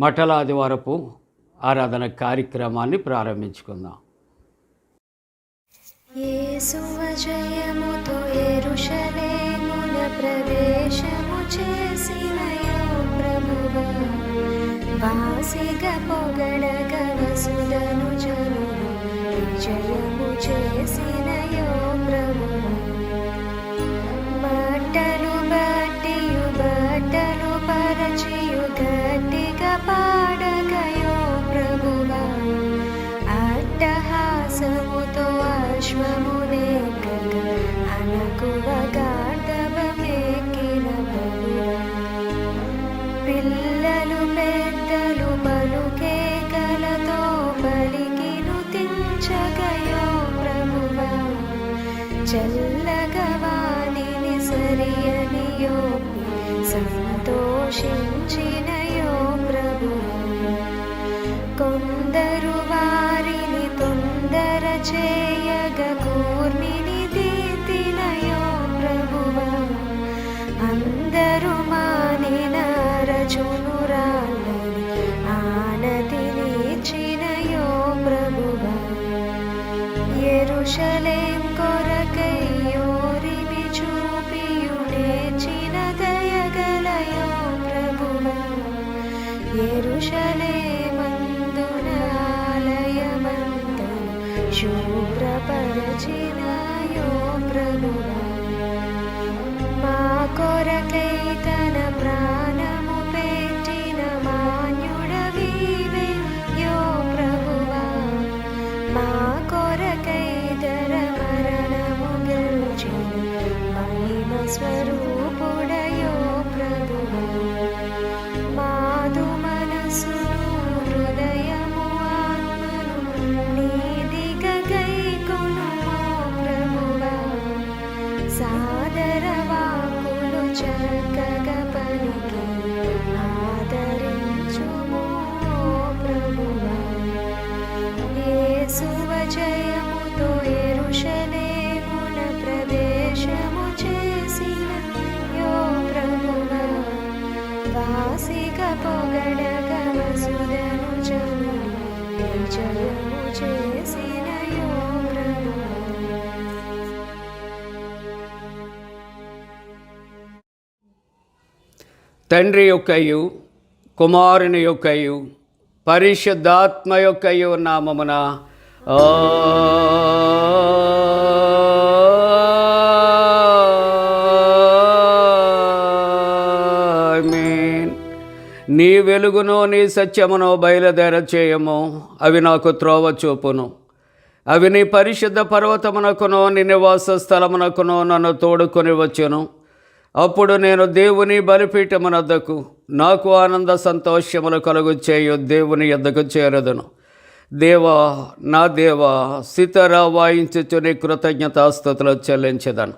మఠల ఆదివారపు ఆరాధన కార్యక్రమాన్ని ప్రారంభించుకుందాం. యేసువ జయముతో యెరూషలేమున ప్రవేశము చేసినయో ప్రభువా, వాసిగా పొగడగ వసుదను జనులు విజయము చేసినయో ప్రభువా. బట్టలు బట్టియు బట్టలు పరచియు గట్టిగా పాడగయో ప్రభువా, అట్టహాసముతో అశ్వమునెక్కగా అనకువ గార్ధవమెక్కిన ప్రభువా. పిల్లలు పెద్దలు పలుకేకలతో పలికిను తించగయో ప్రభువా, చల్లగా వానిని సరియనియో సంతోషించినయో ప్రభువా. కొందరు వారిని తొందర చేయగ కూర్మిని దీతినయో ప్రభువా, అందరూ మానిన రచునురాలని ఆనతినిచ్చినయో ప్రభువా. యెరూషలేం కొరకై యోరిమి చూపియు నేర్చిన దయగలయో ప్రభువా, యెరూషలేమందున ఆలయమంతను శుభ్రపరచినయో ప్రభువా. మా కొరకై తన ప్రాణము పెట్టిన మాన్యుడవీవే యో ప్రభువా, మా కొరకై ధర మరణము గెలిచిన మహిమ స్వరూపుడయో ప్రభువా. మాదు మనసును హృదయము ఆత్మను నీదిగా గైకొనుమో ప్రభువా, సాదర వాక్కులు చక్కగా పలికి ఆదరించుమో ప్రభువా. యేసువ జయముతో యెరూషలేమున ప్రవేశము చేసిన యో ప్రభువా, వాసిగా పొగడగ వసుదను జనులు విజయము చేసిన యో ప్రభువా. తండ్రి యొక్కయు కుమారుని యొక్కయు పరిశుద్ధాత్మ యొక్కయు నామమున ఆమేన్. నీ వెలుగును నీ సత్యమును బయలుదేర చేయము, అవి నాకు త్రోవ చూపును. అవి నీ పరిశుద్ధ పర్వతమునకును నీ నివాస స్థలమునకును నన్ను తోడుకొని వచ్చును. అప్పుడు నేను దేవుని బలిపీఠమునద్దకు నాకు ఆనంద సంతోషములు కలుగు చేయు దేవుని యొద్దకు చేరదును. దేవా నా దేవా, సితార వాయించుచు నీ కృతజ్ఞతాస్తుతులు చెల్లించెదను.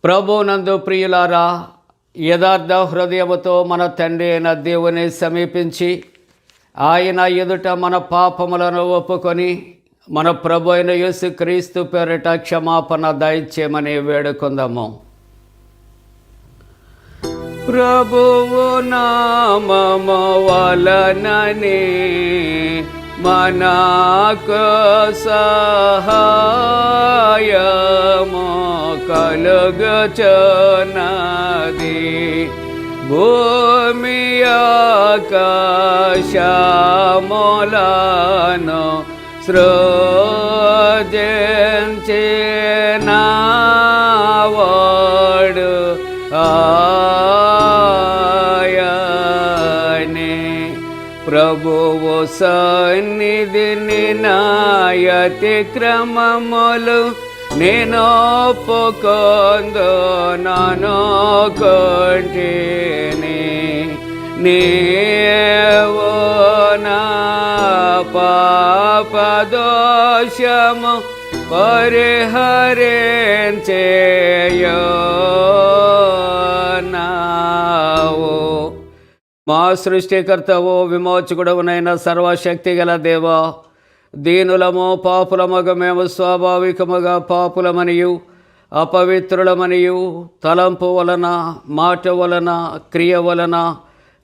ప్రభువునందు ప్రియులారా, యథార్థ హృదయముతో మన తండ్రి అయిన దేవుని సమీపించి ఆయన ఎదుట మన పాపములను ఒప్పుకొని మన ప్రభు అయిన యేసుక్రీస్తు పేరిట క్షమాపణ దయచేయమని వేడుకుందాము. ప్రభువు నామము వలననే మనకు సహాయము కలుగుచున్నది. భూమి ఆకాశములను సృజించినవాడు ఆయనే. ప్రభువు సన్నిధిని నాయతి క్రమములు నేను ఒప్పుకొందు నన్ను కొంటిని. నీవు నా పాపదోషము పరిహరించేయున్నావు. మా సృష్టికర్తవు విమోచకుడవునైన సర్వశక్తి గల దేవా, దీనులము పాపులమగు మేము స్వాభావికముగా పాపులమనియు అపవిత్రులమనియు తలంపు వలన మాట వలన క్రియ వలన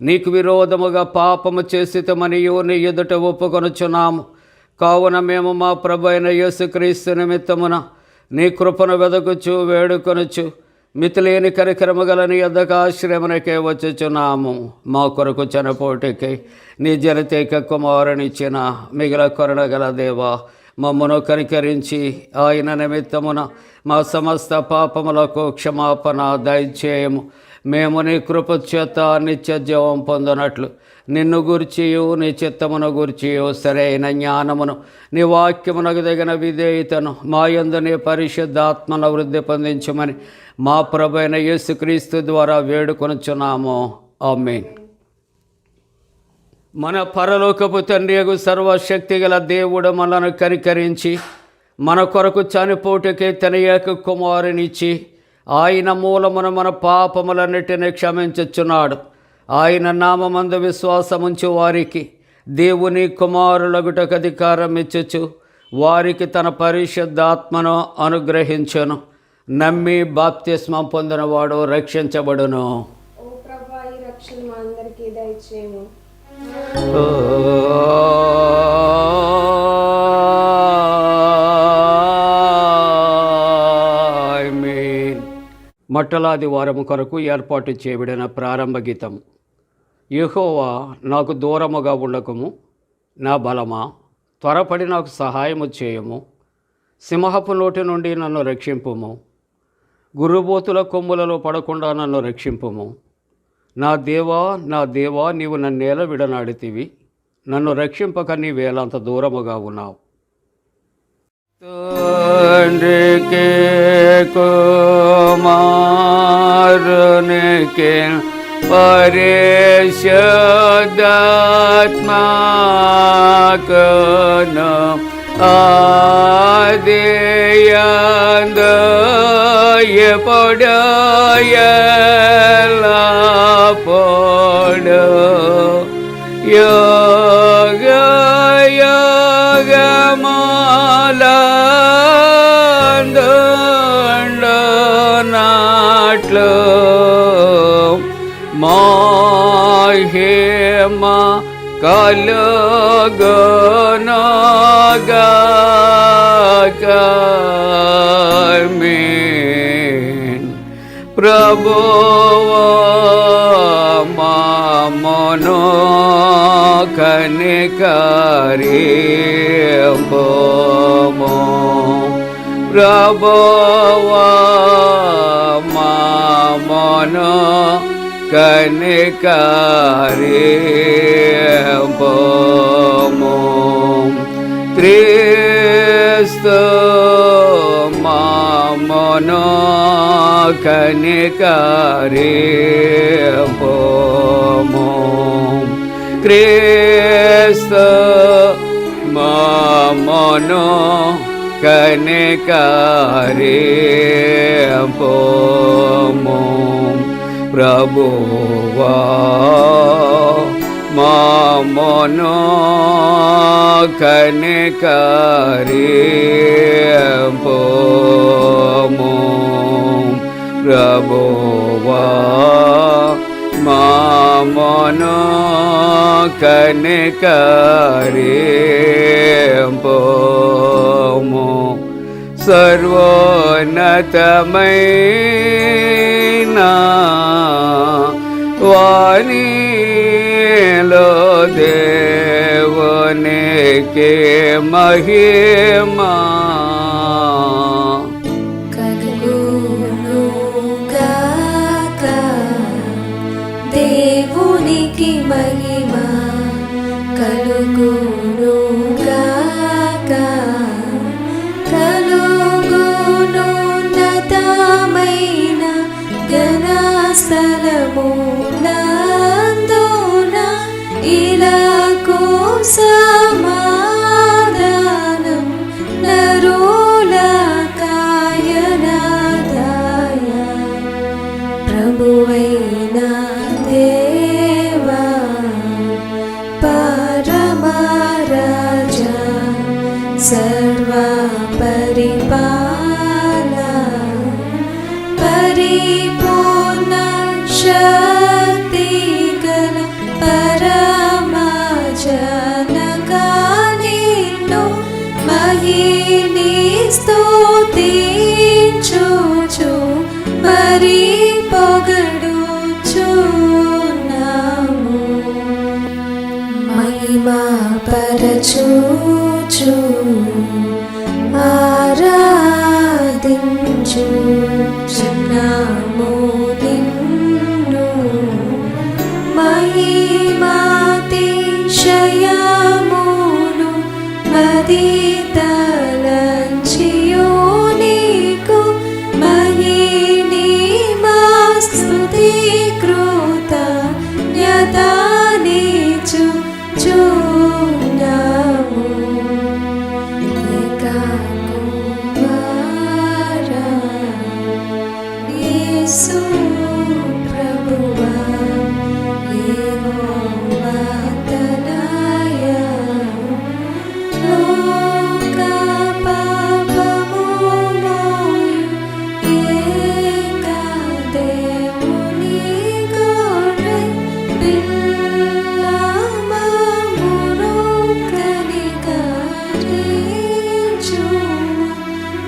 నీకు విరోధముగా పాపము చేసితమనియు నీ ఎదుట ఒప్పుకొనుచున్నాము. కావున మేము మా ప్రభు అయిన యేసుక్రీస్తు నిమిత్తమున నీ కృపను వెదకుచు వేడుకొనుచు మితిలేని కరికరము గల నీ యొద్దకు ఆశ్రయమునకే వచ్చుచున్నాము. మా కొరకు చనిపోటికై నీ జనతేక కుమారునిచ్చిన మిగిల కరుణగల దేవా, మమ్మను కనికరించి ఆయన నిమిత్తమున మా సమస్త పాపములకు క్షమాపణ దయచేయము. మేము నీ కృప చేత నిత్య జీవం పొందనట్లు నిన్ను గూర్చియు నీ చిత్తమును గూర్చియు సరైన జ్ఞానమును నీ వాక్యమునకు తగిన విధేయతను మా యందు నీ పరిశుద్ధాత్మను వృద్ధి పొందించమని మా ప్రభువైన యేసుక్రీస్తు ద్వారా వేడుకొనుచున్నాము. ఆమేన్. మన పరలోకపు తండ్రియగు సర్వశక్తిగల దేవుడు మనను కనికరించి మన కొరకు చనిపోటుకే తన ఏక కుమారునిచ్చి ఆయన మూలమున మన పాపములన్నిటిని క్షమించుచున్నాడు. ఆయన నామమందు విశ్వాసముంచు వారికి దేవుని కుమారులగుటకు అధికారం ఇచ్చుచు వారికి తన పరిశుద్ధాత్మను అనుగ్రహించును. నమ్మి బాప్తిస్మం పొందినవాడు రక్షించబడును. ఓ ప్రభువా, ఈ రక్షణ మా అందరికీ దయచేయము. మట్టలాది వారము కొరకు ఏర్పాటు చేయబడిన ప్రారంభ గీతం. యెహోవా నాకు దూరముగా ఉండకము, నా బలమా త్వరపడి నాకు సహాయము చేయము. సింహపు నోటి నుండి నన్ను రక్షింపుము, గుర్రుబోతుల కొమ్ములలో పడకుండా నన్ను రక్షింపుము. నా దేవా నీవు నన్నేల విడనాడితివి, నన్ను రక్షింపక నీవేలంత దూరముగా ఉన్నావు. తండ్రికి కుమారునికి పరిశుద్ధాత్మకును ఆదియందు ఎప్పుడు ఎల్లప్పుడు యుగ యుగములందుండునట్లు మహిమ కలుగునుగాక. ఆమేన్. ప్రభువా మమ్మును కనికరింపుము. ప్రభువా మమ్మును కనికరింపుము. క్రీస్తు మమ్మును కనికరింపుము. క్రీస్తు మమ్మును కనికరింపుము. ప్రభువా మమ్మును కనికరింపుము. ప్రభువా మమ్మును కనికరింపుము. సర్వోన్నతమైన వానిలో దేవునికి మహిమా కలుగునుగాక. దేవునికి మహిమ కలుగునుగాక. కలుగునున్నతమైన ఘనస్థలమునందున ఇలకు సమాధానం నరులకాయనదాయ. ప్రభువైన దేవా పరమరాజా సర్వ పరిపాలా పరిపూర్ణ శక్తి గల మహిమా పరచూచు ఆరాధించు చున్నాము నిన్ను మహిమాతిశయమును మదితలంచియు నీకు మహిమా స్తుతి కృతజ్ఞతానిచు చున్నాము ఏకా కుమారా యేసు ప్రభువా యెహోవా తనయా లోక పాపము మోయు ఏకా దేవుని గొర్రె పిల్ల మమ్మును కనికరించుము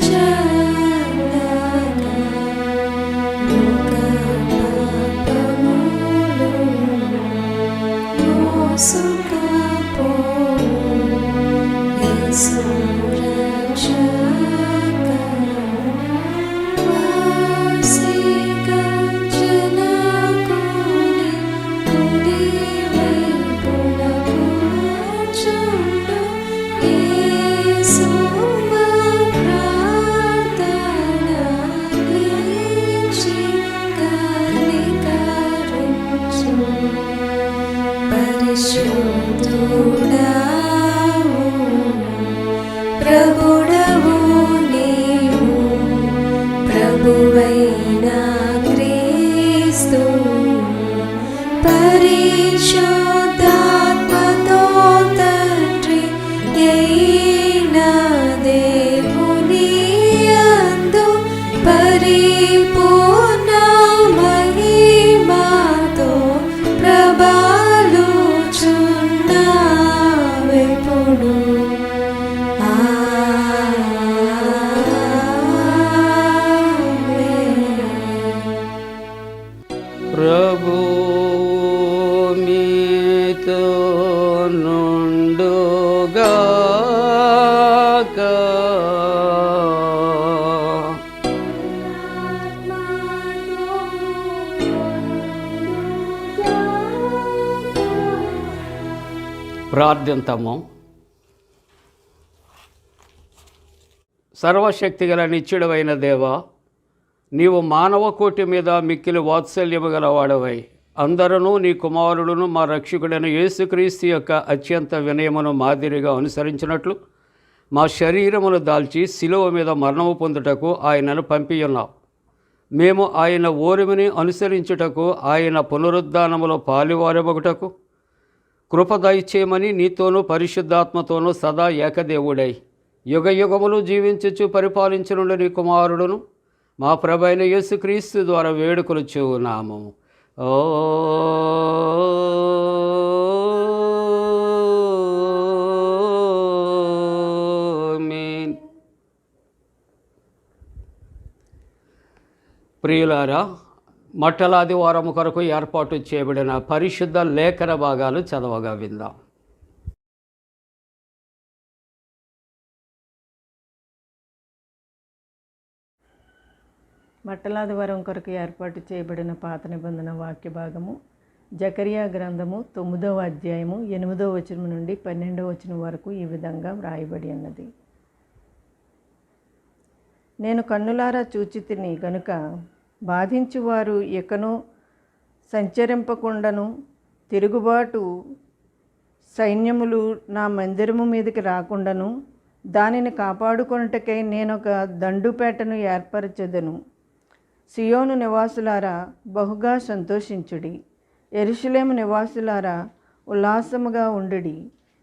చల్లగా లోక పాపములు మోసుకపోవు యేసు రక్షక వాసిక జనకుని కుడివైపున కూర్చుండు యేసు మా ప్రార్థన నిలిచి కనికరించు పరిశుద్ధుడావు ప్రభుడవు నీవు ప్రభువైన క్రీస్తు పరిశుద్ధాత్మతో తండ్రి అయిన దేవుని యందు పరిపూర్ణ మహిమతో ప్రభాలుచున్నావెప్పుడు ప్రభు మీతో నుండుగాక. ప్రార్థింతము. సర్వశక్తిగల నిత్యుడవైన దేవా, నీవు మానవ కోటి మీద మిక్కిలి వాత్సల్యము గలవాడవై అందరూ నీ కుమారుడును మా రక్షకుడైన యేసుక్రీస్తు యొక్క అత్యంత వినయమును మాదిరిగా అనుసరించినట్లు మా శరీరమును దాల్చి శిలువ మీద మరణము పొందుటకు ఆయనను పంపియున్నావు. మేము ఆయన ఓరిమిని అనుసరించుటకు ఆయన పునరుద్ధానములో పాలువారబగుటకు కృప దయచేయమని నీతోనూ పరిశుద్ధాత్మతోనూ సదా ఏకదేవుడై యుగ యుగములు జీవించుచు పరిపాలించనుండి నీ కుమారుడును మా ప్రభైన యేసుక్రీస్తు ద్వారా వేడుకొనుచున్నాము. ఆమేన్. ప్రియులారా, మట్టలాది వారము కొరకు ఏర్పాటు చేయబడిన పరిశుద్ధ లేఖన భాగాలు చదవగా విందాం. మట్టలాదివారం కొరకు ఏర్పాటు చేయబడిన పాత నిబంధన వాక్య భాగము జకరియా గ్రంథము 9వ అధ్యాయము 8వ వచనం నుండి 12వ వచనం వరకు ఈ విధంగా వ్రాయబడి ఉన్నది. నేను కన్నులారా చూచితిని గనుక బాధించువారు ఎకను సంచరింపకుండాను తిరుగుబాటు సైన్యములు నా మందిరము మీదకి రాకుండాను దానిని కాపాడుకొనుటకై నేనొక దండుపేటను ఏర్పరచెదను. సియోను నివాసులారా బహుగా సంతోషించుడి, యెరూషలేము నివాసులారా ఉల్లాసముగా ఉండుడి.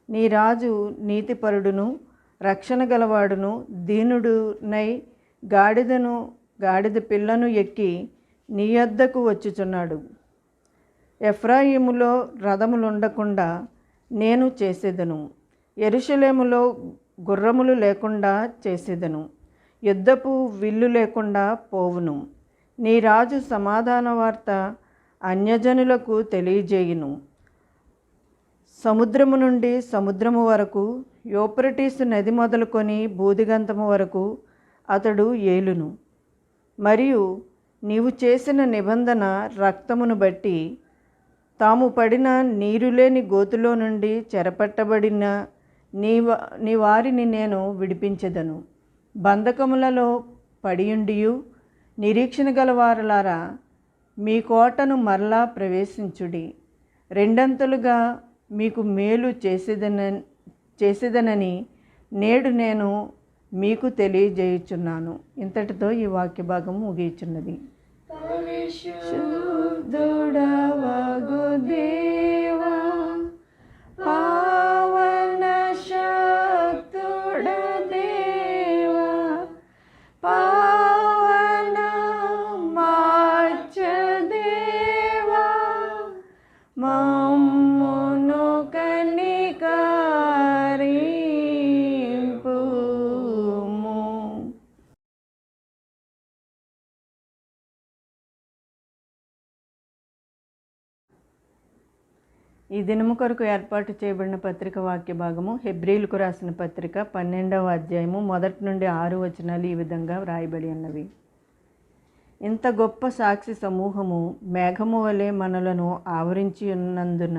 నీ రాజు నీతిపరుడును రక్షణ గలవాడును దీనుడునై గాడిద పిల్లను ఎక్కి నీ యొద్దకు వచ్చుచున్నాడు. ఎఫ్రాయిములో రథములుండకుండా నేను చేసేదను, యెరూషలేములో గుర్రములు లేకుండా చేసేదను, యుద్ధపు విల్లు లేకుండా పోవును. నీ రాజు సమాధాన వార్త అన్యజనులకు తెలియజేయును. సముద్రము నుండి సముద్రము వరకు, యూఫ్రటీసు నది మొదలుకొని బూదిగంతము వరకు అతడు ఏలును. మరియు నీవు చేసిన నిబంధన రక్తమును బట్టి తాము పడిన నీరులేని గోతులో నుండి చెరపట్టబడిన నీ వారిని నేను విడిపించెదను. బంధకములలో పడియుండియు నిరీక్షణ గలవారలారా, మీ కోటను మరలా ప్రవేశించుడి. రెండంతలుగా మీకు మేలు చేసేదనని నేడు నేను మీకు తెలియజేయుచున్నాను. ఇంతటితో ఈ వాక్య భాగం ముగియుచున్నది. పరిశుద్ధుడవగు దేవా, పావన శక్తుడ దేవా, పావన మార్చ దేవా, మమ్మును కనికరింపుము. ఈ దినము కొరకు ఏర్పాటు చేయబడిన పత్రిక వాక్య భాగము హెబ్రీలకు రాసిన పత్రిక 12వ అధ్యాయము 1 నుండి 6 వచనాలు ఈ విధంగా వ్రాయబడి ఉన్నవి. ఇంత గొప్ప సాక్షి సమూహము మేఘము వలె మనలను ఆవరించి ఉన్నందున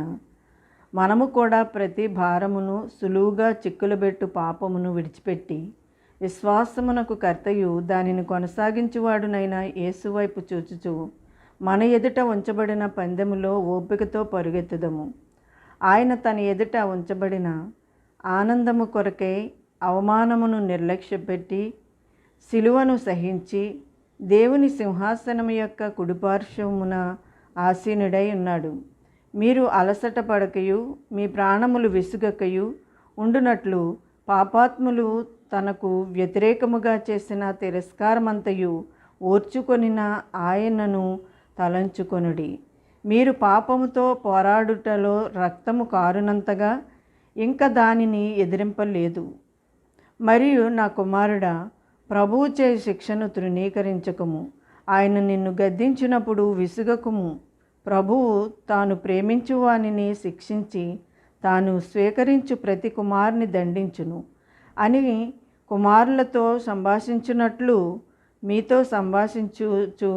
మనము కూడా ప్రతి భారమును సులువుగా చిక్కులబెట్టు పాపమును విడిచిపెట్టి విశ్వాసమునకు కర్తయు దానిని కొనసాగించువాడునైన యేసువైపు చూచుచు మన ఎదుట ఉంచబడిన పందెములో ఓపికతో పరుగెత్తుదము. ఆయన తన ఎదుట ఉంచబడిన ఆనందము కొరకై అవమానమును నిర్లక్ష్యపెట్టి సిలువను సహించి దేవుని సింహాసనము యొక్క కుడిపార్శ్వమున ఆసీనుడై ఉన్నాడు. మీరు అలసట పడకయు మీ ప్రాణములు విసుగకయు ఉండునట్లు పాపాత్ములు తనకు వ్యతిరేకముగా చేసిన తిరస్కారమంతయు ఓర్చుకొనిన ఆయనను తలంచుకొనుడి. మీరు పాపముతో పోరాడుటలో రక్తము కారునంతగా ఇంకా దానిని ఎదిరింపలేదు. మరియు నా కుమారుడా, ప్రభువు చే శిక్షను తృణీకరించకము. ఆయన నిన్ను గద్దించినప్పుడు విసుగకుము. ప్రభువు తాను ప్రేమించు వానిని శిక్షించి తాను స్వీకరించు ప్రతి కుమారుని దండించును అని కుమారులతో సంభాషించున్నట్లు మీతో సంభాషించుచు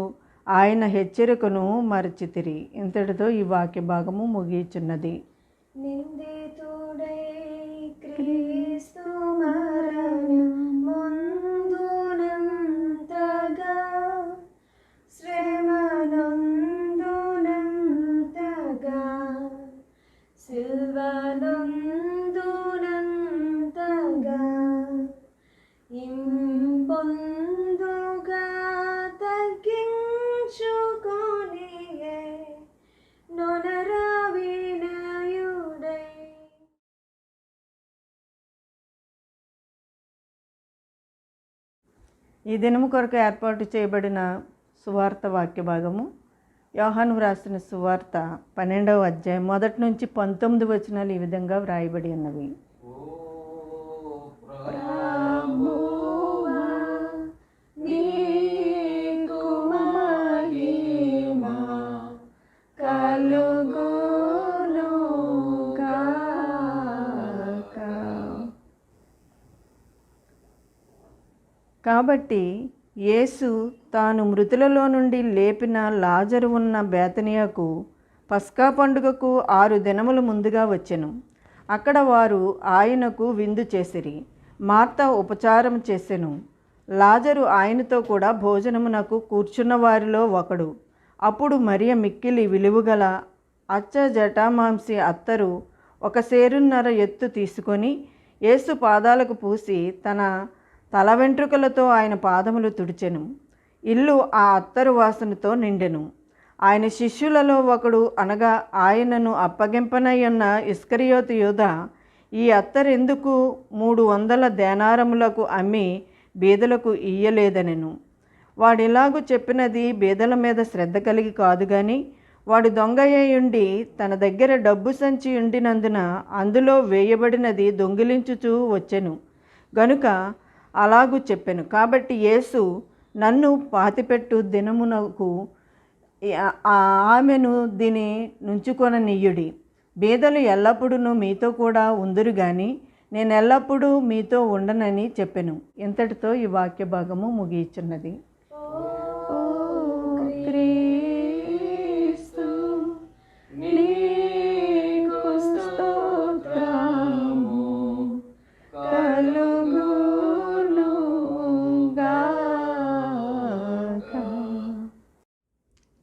ఆయన హెచ్చరికను మరచితిరి. ఇంతటితో ఈ వాక్య భాగము ముగియుచున్నది. నిందితుడై క్రీస్తు మరణముందునంతగా శ్రమనందునంతగా సిల్వనందునంతగా ఇంపొందుగా తగ్గించుకొనియే నొనరా వినయుడై. ఈ దినము కొరకు ఏర్పాటు చేయబడిన సువార్త వాక్య భాగము యోహాను వ్రాసిన సువార్త 12వ అధ్యాయం 1 నుంచి 19 వచనాలు ఈ విధంగా వ్రాయబడి ఉన్నవి. కాబట్టి యేసు తాను మృతులలో నుండి లేపిన లాజరు ఉన్న బేతనియాకు పస్కా పండుగకు 6 దినములు ముందుగా వచ్చెను. అక్కడ వారు ఆయనకు విందు చేసిరి. మార్త ఉపచారం చేసెను. లాజరు ఆయనతో కూడా భోజనమునకు కూర్చున్న వారిలో ఒకడు. అప్పుడు మరియ మిక్కిలి విలువగల అచ్చ జటామాంసి అత్తరు 1 సేరున్నర ఎత్తు తీసుకొని యేసు పాదాలకు పూసి తన తల వెంట్రుకలతో ఆయన పాదములు తుడిచెను. ఇల్లు ఆ అత్తరు వాసనతో నిండెను. ఆయన శిష్యులలో ఒకడు, అనగా ఆయనను అప్పగింపనయ్యున్న ఇస్కరియోతు యూదా, ఈ అత్తరెందుకు 300 దేనారములకు అమ్మి బీదలకు ఇయ్యలేదనెను. వాడిలాగు చెప్పినది బీదల మీద శ్రద్ధ కలిగి కాదు గాని, వాడు దొంగయ్యుండి తన దగ్గర డబ్బు సంచి ఉండినందున అందులో వేయబడినది దొంగిలించుచూ వచ్చెను గనుక అలాగూ చెప్పెను. కాబట్టి యేసు, నన్ను పాతిపెట్టు దినమునకు ఆమెను దీని నుంచుకొననీయుడి. బీదలు ఎల్లప్పుడూ మీతో కూడా ఉందురు గాని నేను ఎల్లప్పుడూ మీతో ఉండనని చెప్పెను. ఇంతటితో ఈ వాక్య భాగము ముగియుచున్నది. ఓ క్రీస్తు నీకు స్తోత్రము కలుగును గాక.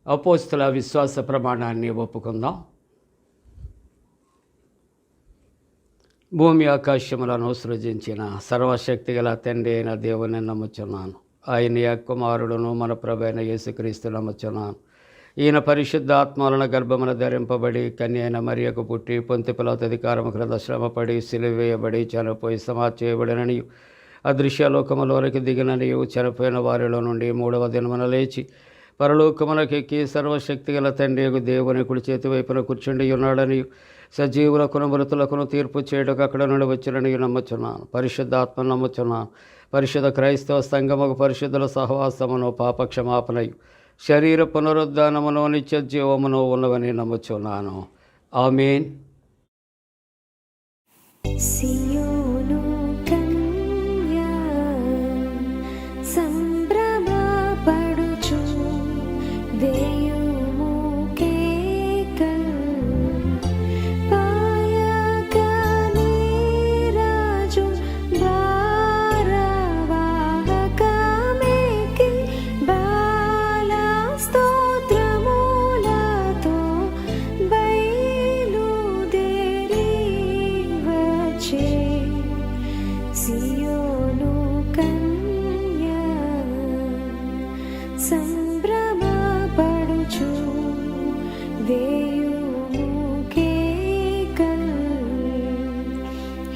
అపోస్తల విశ్వాస ప్రమాణాన్ని ఒప్పుకుందాం. భూమి ఆకాశములను సృజించిన సర్వశక్తి గల తండ్రి అయిన దేవుని నమ్ముచున్నాను. ఆయన కుమారుడును మన ప్రభైన యేసుక్రీస్తు నమ్ముచున్నాను. ఈయన పరిశుద్ధ ఆత్మలను గర్భమున ధరింపబడి కన్య అయిన మరియకు పుట్టి పొంతి పిలాతు అధికారము క్రింద శ్రమపడి సిలువ వేయబడి చనిపోయి సమాధి చేయబడిననియు అదృశ్యలోకములోనికి దిగిననియు చనిపోయిన వారిలో నుండి 3వ దినమున లేచి పరలోకములకెక్కి సర్వశక్తి గల తండ్రి దేవుని కుడి చేతి వైపున కూర్చుండి ఉన్నాడని సజీవులకును మృతులకును తీర్పు చేయటకు అక్కడ నుండి వచ్చినని నమ్ముచున్నాను. పరిశుద్ధాత్మ నమ్ముచున్నాను. పరిశుద్ధ క్రైస్తవ సంఘముకు పరిశుద్ధుల సహవాసమును పాపక్షమాపణయు శరీర పునరుద్ధానమును నిత్య జీవమును ఉన్నవని నమ్ముచున్నాను. ఆమేన్. సియోను కన్య సంభ్రమపడుచు వేయుము కేకలు పాయక నీరాజు భారవాహకమేకి బాల స్తోత్రములతో బయలుదేరి వచ్చే సియోను కన్య సంభ్రమపడుచు వేయుము కేకలు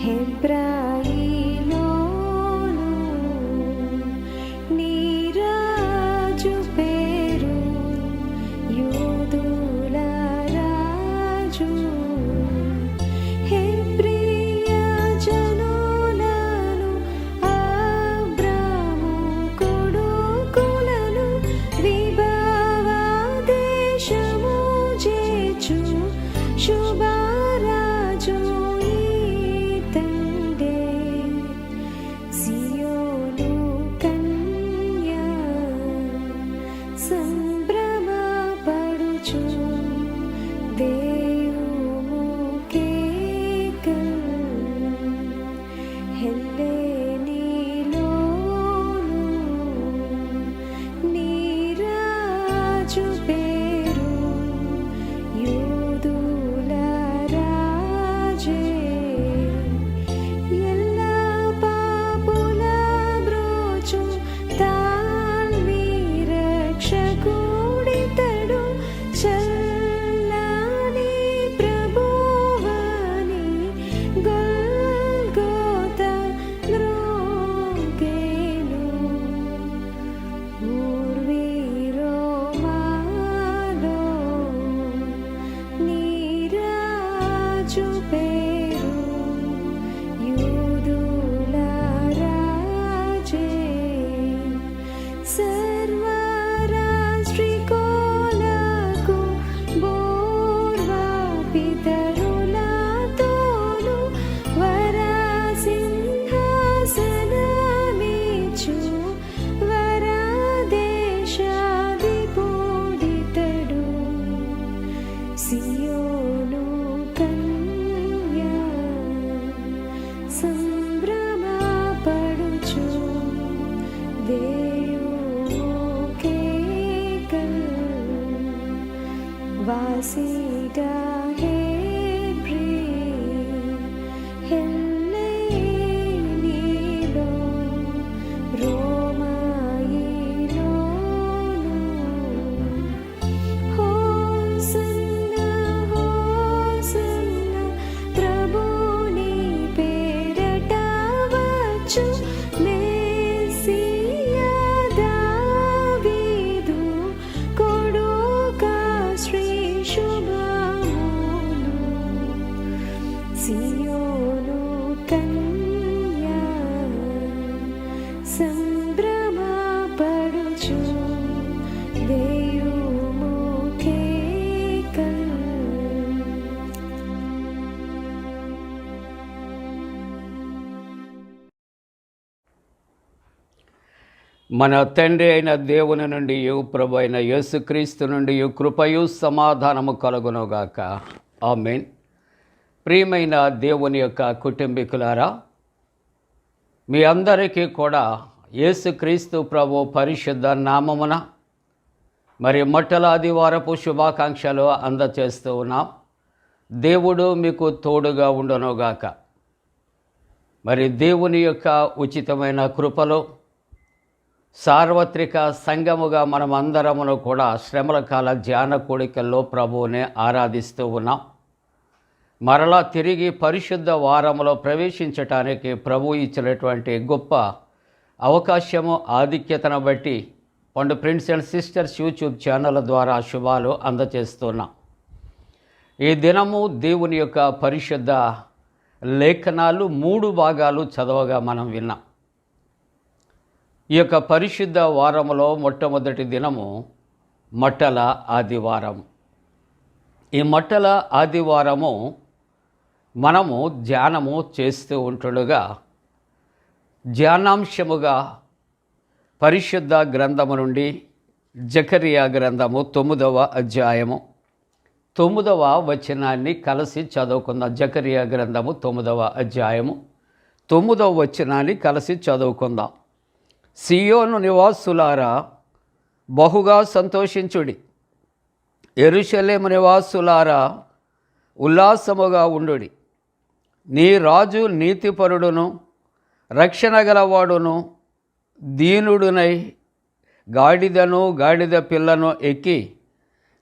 హెబ్రాయిలోను నీరాజు పేరు యూదుల రాజు హెబ్రియ జనులను అబ్రాము కొడుకులను విభవ దేశము చేర్చు శుభరాజు ఈతండే సియోను కన్య సంభ్రమపడుచు వేయుము కేకలు హెల్లెనీలోను నీరాజు పేరు యూదుల రాజే ఎల్ల పాపుల బ్రోచు తాన్వి రక్షకుడితడు చల్లని ప్రభువని గొల్గోత మ్రోగేను ఊర్వీరోమాలో నీరాజు పేరు యూదుల రాజే సర్వరాష్ట్రీకోలకు పూర్వపితరులతోను వరసింహాసనమిచ్చు వరదేశాధిపూడితడు సియోను కన్య సంభ్రమపడుచు వేయుము కేకలు వాసిగా హెబ్రీ హెల్లెనీలో రోమాయిలోను హోసన్నా హోసన్నా ప్రభుని పేరట వచ్చు మెస్సియా దావీదు కొడుకా శ్రీ శుభములు సియోను కన్య సంభ్రమపడుచు వేయుము కేకలు మన తండ్రి అయిన దేవుని నుండి ప్రభు అయిన యేసుక్రీస్తు నుండి కృపయు సమాధానము కలుగునుగాక. ఆమేన్. ప్రియమైన దేవుని యొక్క కుటుంబీకులారా, మీ అందరికీ కూడా యేసుక్రీస్తు ప్రభు పరిశుద్ధ నామమున మరి మొట్టల ఆదివారపు శుభాకాంక్షలు అందచేస్తూ ఉన్నాం. దేవుడు మీకు తోడుగా ఉండునుగాక. మరి దేవుని యొక్క ఉచితమైన కృపలో సార్వత్రిక సంఘముగా మనం అందరమును కూడా శ్రమల కాల ధ్యాన కోడికల్లో ప్రభువుని ఆరాధిస్తూ ఉన్నాం. మరలా తిరిగి పరిశుద్ధ వారములో ప్రవేశించటానికి ప్రభు ఇచ్చినటువంటి గొప్ప అవకాశము ఆధిక్యతను బట్టి పండు friends and sisters YouTube channel ద్వారా శుభాలు అందచేస్తున్నాం. ఈ దినము దేవుని యొక్క పరిశుద్ధ లేఖనాలు 3 భాగాలు చదవగా మనం విన్నాం. ఈ యొక్క పరిశుద్ధ వారములో మొట్టమొదటి దినము మొట్టల ఆదివారం. ఈ మొట్టల ఆదివారము మనము ధ్యానము చేస్తూ ఉంటుండగా ధ్యానాంశముగా పరిశుద్ధ గ్రంథము నుండి జకరియా గ్రంథము 9వ అధ్యాయము 9వ వచనాన్ని కలిసి చదువుకుందాం. జకరియా గ్రంథము 9వ అధ్యాయము 9వ వచనాన్ని కలిసి చదువుకుందాం. సియోను నివాసులారా బహుగా సంతోషించుడి, యెరూషలేము నివాసులారా ఉల్లాసముగా ఉండుడి. నీ రాజు నీతిపరుడును రక్షణ గలవాడును దీనుడునై గాడిదను గాడిద పిల్లను ఎక్కి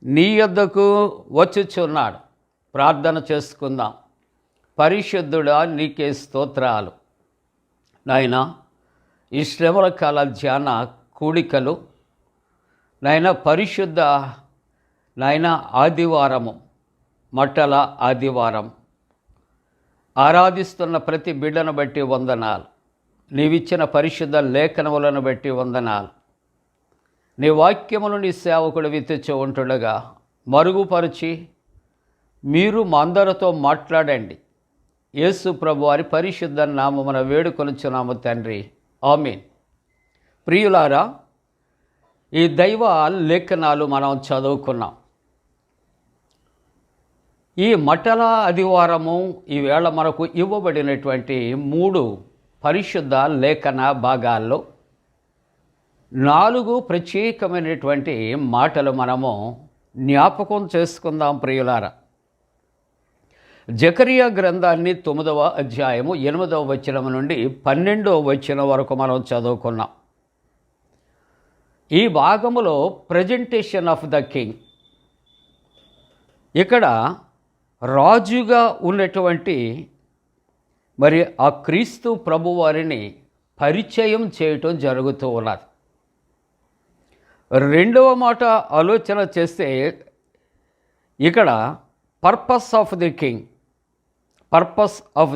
నీ యొద్దకు వచ్చుచున్నాడు. ప్రార్థన చేసుకుందాం. పరిశుద్ధుడా, నీకే స్తోత్రాలు. నాయనా, ఈ శ్రమల కాల ధ్యాన కూడికలు పరిశుద్ధ ఆదివారము మొట్టల ఆదివారం ఆరాధిస్తున్న ప్రతి బిడ్డను బట్టి వందనాలు. నీవిచ్చిన పరిశుద్ధ లేఖనములను బట్టి వందనాలు. నీ వాక్యమును నీ సేవకుడు విత్తుచూ ఉంటుండగా మరుగుపరిచి మీరు మా అందరితో మాట్లాడండి. యేసు ప్రభు వారి పరిశుద్ధ నామమున వేడుకొనుచున్నాము తండ్రి. ఆమేన్. ప్రియులారా, ఈ దైవ లేఖనాలు మనం చదువుకున్నాం. ఈ మొట్టల ఆదివారము ఈవేళ మనకు ఇవ్వబడినటువంటి 3 పరిశుద్ధ లేఖన భాగాల్లో 4 ప్రత్యేకమైనటువంటి మాటలు మనము జ్ఞాపకం చేసుకుందాం. ప్రియులారా, జకరియా గ్రంథాన్ని 9వ అధ్యాయము 8వ వచనం నుండి 12వ వచనం వరకు మనం చదువుకున్నాం. ఈ భాగములో ప్రజెంటేషన్ ఆఫ్ ద కింగ్, ఇక్కడ రాజుగా ఉన్నటువంటి మరి ఆ క్రీస్తు ప్రభువారిని పరిచయం చేయటం జరుగుతూ ఉన్నది. రెండవ మాట ఆలోచన చేస్తే ఇక్కడ పర్పస్ ఆఫ్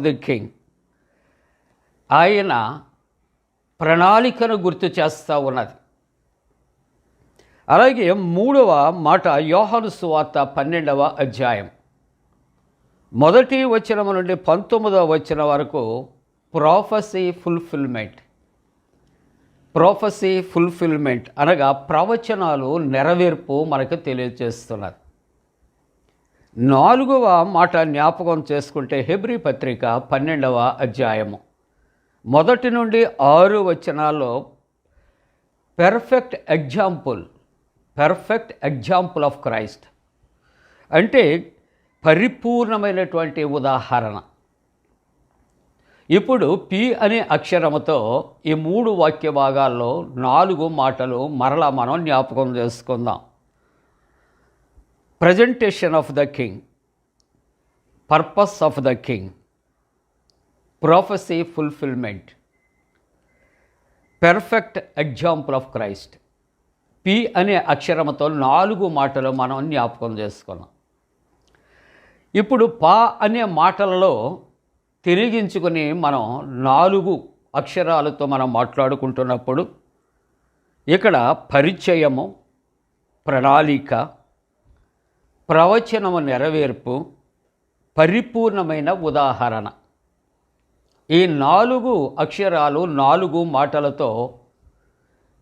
ది కింగ్ ఆయన ప్రణాళికను గుర్తు చేస్తూ ఉన్నది. అలాగే 3వ మాట యోహాను సువార్త 12వ అధ్యాయం 1వ వచనం నుండి 19వ వచనం వరకు ప్రొఫెసీ ఫుల్ఫిల్మెంట్ అనగా ప్రవచనాలు నెరవేర్పు మనకు తెలియజేస్తున్నది. 4వ మాట జ్ఞాపకం చేసుకుంటే హెబ్రీ పత్రిక 12వ అధ్యాయము 1 నుండి 6 వచనాల్లో పెర్ఫెక్ట్ ఎగ్జాంపుల్ ఆఫ్ క్రైస్ట్ అంటే పరిపూర్ణమైనటువంటి ఉదాహరణ. ఇప్పుడు పి అనే అక్షరముతో ఈ 3 వాక్య భాగాల్లో 4 మాటలు మరలా మనం జ్ఞాపకం చేసుకుందాం. Presentation of the king, purpose of the king, ప్రొఫెసీ fulfilment, perfect example of Christ. P అనే అక్షరముతో 4 మాటలు మనం జ్ఞాపకం చేసుకున్నాం. ఇప్పుడు పా అనే మాటలలో తిరిగించుకొని మనం 4 అక్షరాలతో మనం మాట్లాడుకుంటున్నప్పుడు ఇక్కడ పరిచయము, ప్రణాళిక, ప్రవచనము నెరవేర్పు, పరిపూర్ణమైన ఉదాహరణ. ఈ 4 అక్షరాలు 4 మాటలతో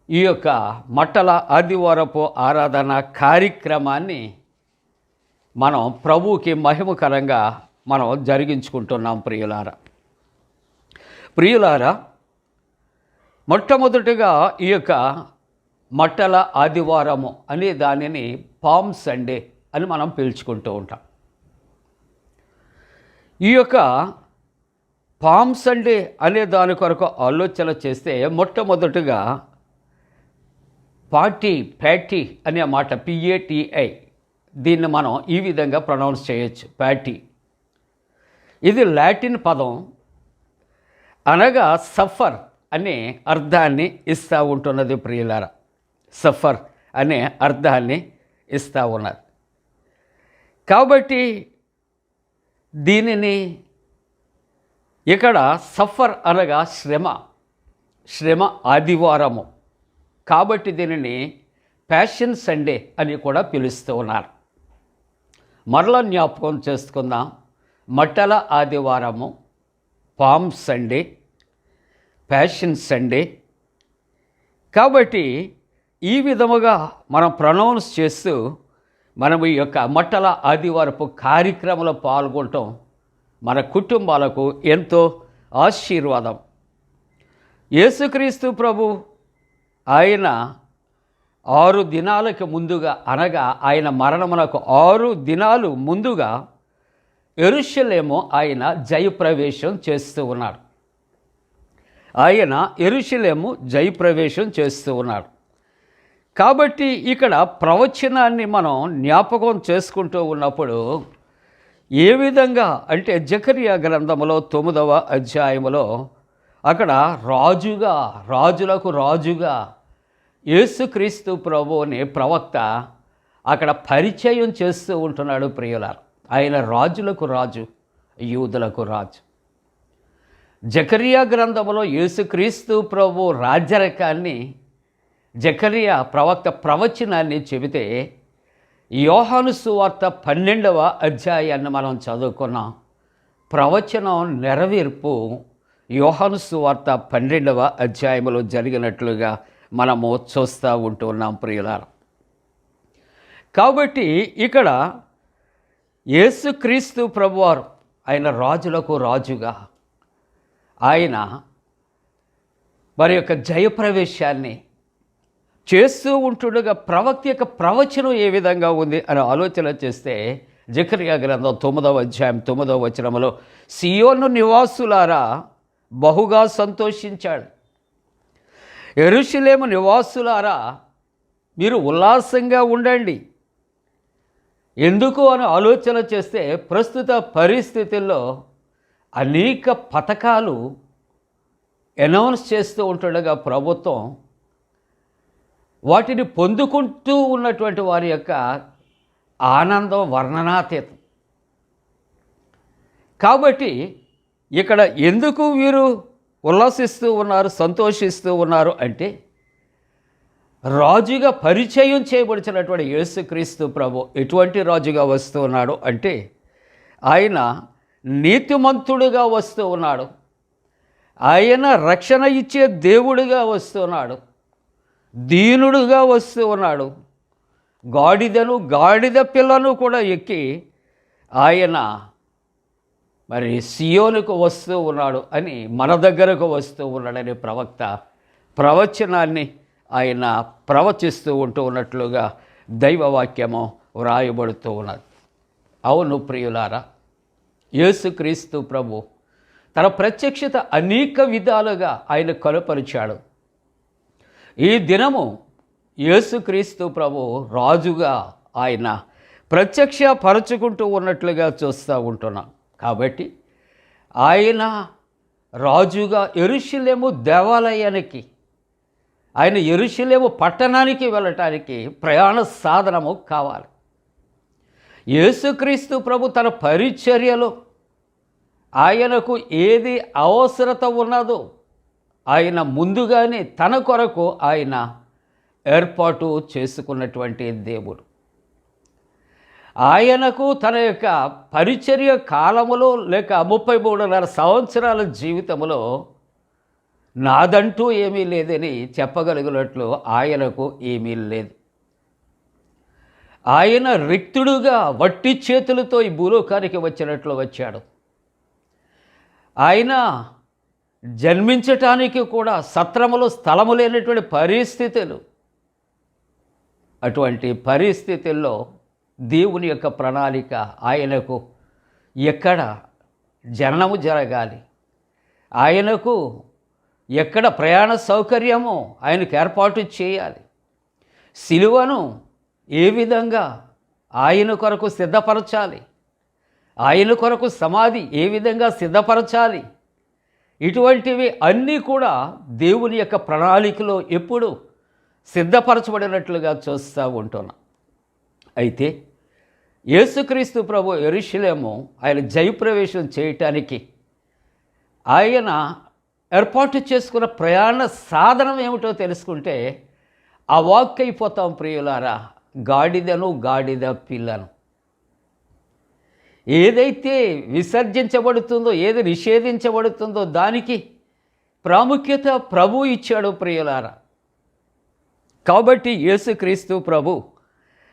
ఈ యొక్క మట్టల ఆదివారపు ఆరాధన కార్యక్రమాన్ని మనం ప్రభువుకి మహిమకరంగా మనం జరిగించుకుంటున్నాం. ప్రియులారా, మొట్టమొదటిగా ఈ యొక్క మట్టల ఆదివారము అనే దానిని పామ్ సండే అని మనం పిలుచుకుంటూ ఉంటాం. ఈ యొక్క పామ్ సండే అనే దాని కొరకు ఆలోచన చేస్తే మొట్టమొదటిగా ప్యాటీ అనే మాట PATI, దీన్ని మనం ఈ విధంగా ప్రొనౌన్స్ చేయొచ్చు, ప్యాటీ. ఇది లాటిన్ పదం, అనగా సఫర్ అనే అర్థాన్ని ఇస్తూ ఉంటున్నది. ప్రియులారా, సఫర్ అనే అర్థాన్ని ఇస్తూ ఉన్నది. కాబట్టి దీనిని ఇక్కడ సఫర్ అనగా శ్రమ ఆదివారము, కాబట్టి దీనిని ప్యాషన్ సండే అని కూడా పిలుస్తూ ఉన్నారు. మరలా జ్ఞాపకం చేసుకుందాం, మట్టల ఆదివారము, పామ్ సండే, ప్యాషన్ సండే. కాబట్టి ఈ విధముగా మనం ప్రొనౌన్స్ చేస్తూ మనం ఈ యొక్క మట్టల ఆదివారపు కార్యక్రమంలో పాల్గొనటం మన కుటుంబాలకు ఎంతో ఆశీర్వాదం. యేసుక్రీస్తు ప్రభు ఆయన 6 దినాలకు ముందుగా, అనగా ఆయన మరణమునకు 6 దినాలు ముందుగా యెరూషలేము ఆయన జయప్రవేశం చేస్తూ ఉన్నాడు. ఆయన యెరూషలేము జయప్రవేశం చేస్తూ ఉన్నాడు. కాబట్టి ఇక్కడ ప్రవచనాన్ని మనం జ్ఞాపకం చేసుకుంటూ ఉన్నప్పుడు ఏ విధంగా అంటే జకరియా గ్రంథములో 9వ అధ్యాయములో అక్కడ రాజులకు రాజుగా యేసుక్రీస్తు ప్రభువుని ప్రవక్త అక్కడ పరిచయం చేస్తూ ఉంటున్నాడు. ప్రియులారా, ఆయన రాజులకు రాజు, యూదులకు రాజు. జకరియా గ్రంథములో యేసుక్రీస్తు ప్రభు రాజ్యరకాన్ని జకరియా ప్రవక్త ప్రవచనాన్ని చెబితే యోహాను సువార్త 12వ అధ్యాయాన్ని మనం చదువుకున్నాం. ప్రవచనం నెరవేర్పు యోహాను సువార్త 12వ అధ్యాయంలో జరిగినట్లుగా మనము చూస్తూ ఉంటున్నాం. ప్రియులారా, కాబట్టి ఇక్కడ యేసుక్రీస్తు ప్రభువారు ఆయన రాజులకు రాజుగా ఆయన మరి యొక్క జయప్రవేశాన్ని చేస్తూ ఉంటుండగా ప్రవక్త యొక్క ప్రవచనం ఏ విధంగా ఉంది అని ఆలోచన చేస్తే జకరియా గ్రంథం 9వ అధ్యాయం 9వ వచనములో సియోను నివాసులారా బహుగా సంతోషించాడు, యెరూషలేము నివాసులారా మీరు ఉల్లాసంగా ఉండండి. ఎందుకు అని ఆలోచన చేస్తే ప్రస్తుత పరిస్థితుల్లో అనేక పథకాలు అనౌన్స్ చేస్తూ ఉంటుండగా ప్రభుత్వం వాటిని పొందుకుంటూ ఉన్నటువంటి వారి యొక్క ఆనందం వర్ణనాతీతం. కాబట్టి ఇక్కడ ఎందుకు వీరు ఉల్లాసిస్తూ ఉన్నారు, సంతోషిస్తూ ఉన్నారు అంటే రాజుగా పరిచయం చేయబడినటువంటి యేసుక్రీస్తు ప్రభు ఎటువంటి రాజుగా వస్తూ ఉన్నాడు అంటే ఆయన నీతిమంతుడుగా వస్తూ ఉన్నాడు, ఆయన రక్షణ ఇచ్చే దేవుడిగా వస్తున్నాడు, దీనుడుగా వస్తూ ఉన్నాడు, గాడిద పిల్లను కూడా ఎక్కి ఆయన మరి సియోనుకు వస్తూ ఉన్నాడు అని, మన దగ్గరకు వస్తూ ఉన్నాడని ప్రవక్త ప్రవచనాన్ని ఆయన ప్రవచిస్తూ ఉంటూ ఉన్నట్లుగా దైవవాక్యము వ్రాయబడుతూ ఉన్నది. అవును ప్రియులారా, యేసుక్రీస్తు ప్రభు తన ప్రత్యక్షత అనేక విధాలుగా ఆయన కనుపరిచాడు. ఈ దినము యేసుక్రీస్తు ప్రభు రాజుగా ఆయన ప్రత్యక్షపరచుకుంటూ ఉన్నట్లుగా చూస్తూ ఉంటున్నాం. కాబట్టి ఆయన రాజుగా యెరూషలేము దేవాలయానికి, ఆయన యెరూషలేము పట్టణానికి వెళ్ళటానికి ప్రయాణ సాధనము కావాలి. యేసుక్రీస్తు ప్రభు తన పరిచర్యలో ఆయనకు ఏది అవసరత ఉన్నదో ఆయన ముందుగానే తన కొరకు ఆయన ఏర్పాటు చేసుకున్నటువంటి దేవుడు. ఆయనకు తన యొక్క పరిచర్య కాలములో లేక 33.5 సంవత్సరాల జీవితంలో నాదంటూ ఏమీ లేదని చెప్పగలిగినట్లు ఆయనకు ఏమీ లేదు. ఆయన రిక్తుడుగా వట్టి చేతులతో ఈ భూలోకానికి వచ్చినట్లు వచ్చాడు. ఆయన జన్మించటానికి కూడా సత్రములో స్థలము లేనటువంటి పరిస్థితులు. అటువంటి పరిస్థితుల్లో దేవుని యొక్క ప్రణాళిక ఆయనకు ఎక్కడ జననము జరగాలి, ఆయనకు ఎక్కడ ప్రయాణ సౌకర్యమో ఆయనకు ఏర్పాటు చేయాలి, సిలువను ఏ విధంగా ఆయన కొరకు సిద్ధపరచాలి, ఆయన కొరకు సమాధి ఏ విధంగా సిద్ధపరచాలి, ఇటువంటివి అన్నీ కూడా దేవుని యొక్క ప్రణాళికలో ఎప్పుడు సిద్ధపరచబడినట్లుగా చూస్తూ ఉంటున్నాం. అయితే యేసుక్రీస్తు ప్రభు యెరూషలేము ఆయన జయప్రవేశం చేయటానికి ఆయన ఏర్పాటు చేసుకున్న ప్రయాణ సాధనం ఏమిటో తెలుసుకుంటే అవాక్కైపోతాం ప్రియులారా. గాడిదను గాడిద పిల్లను ఏదైతే విసర్జించబడుతుందో, ఏది నిషేధించబడుతుందో దానికి ప్రాముఖ్యత ప్రభు ఇచ్చాడు ప్రియులారా. కాబట్టి యేసుక్రీస్తు ప్రభు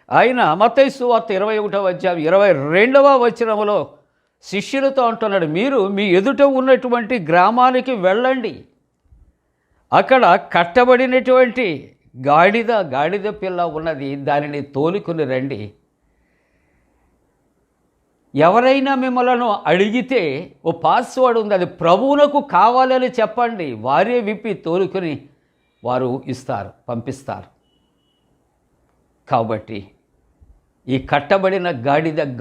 ఆయన మత్తయి సువార్త 21వ అధ్యాయం 22వ వచనములో శిష్యులతో అంటున్నాడు, మీరు మీ ఎదుట ఉన్నటువంటి గ్రామానికి వెళ్ళండి, అక్కడ కట్టబడినటువంటి గాడిద పిల్ల ఉన్నది, దానిని తోలుకుని రండి. ఎవరైనా మిమ్మల్ని అడిగితే ఓ పాస్వర్డ్ ఉంది, అది ప్రభువునకు కావాలని చెప్పండి, వారే విప్పి తోలుకొని వారు ఇస్తారు, పంపిస్తారు. కాబట్టి ఈ కట్టబడిన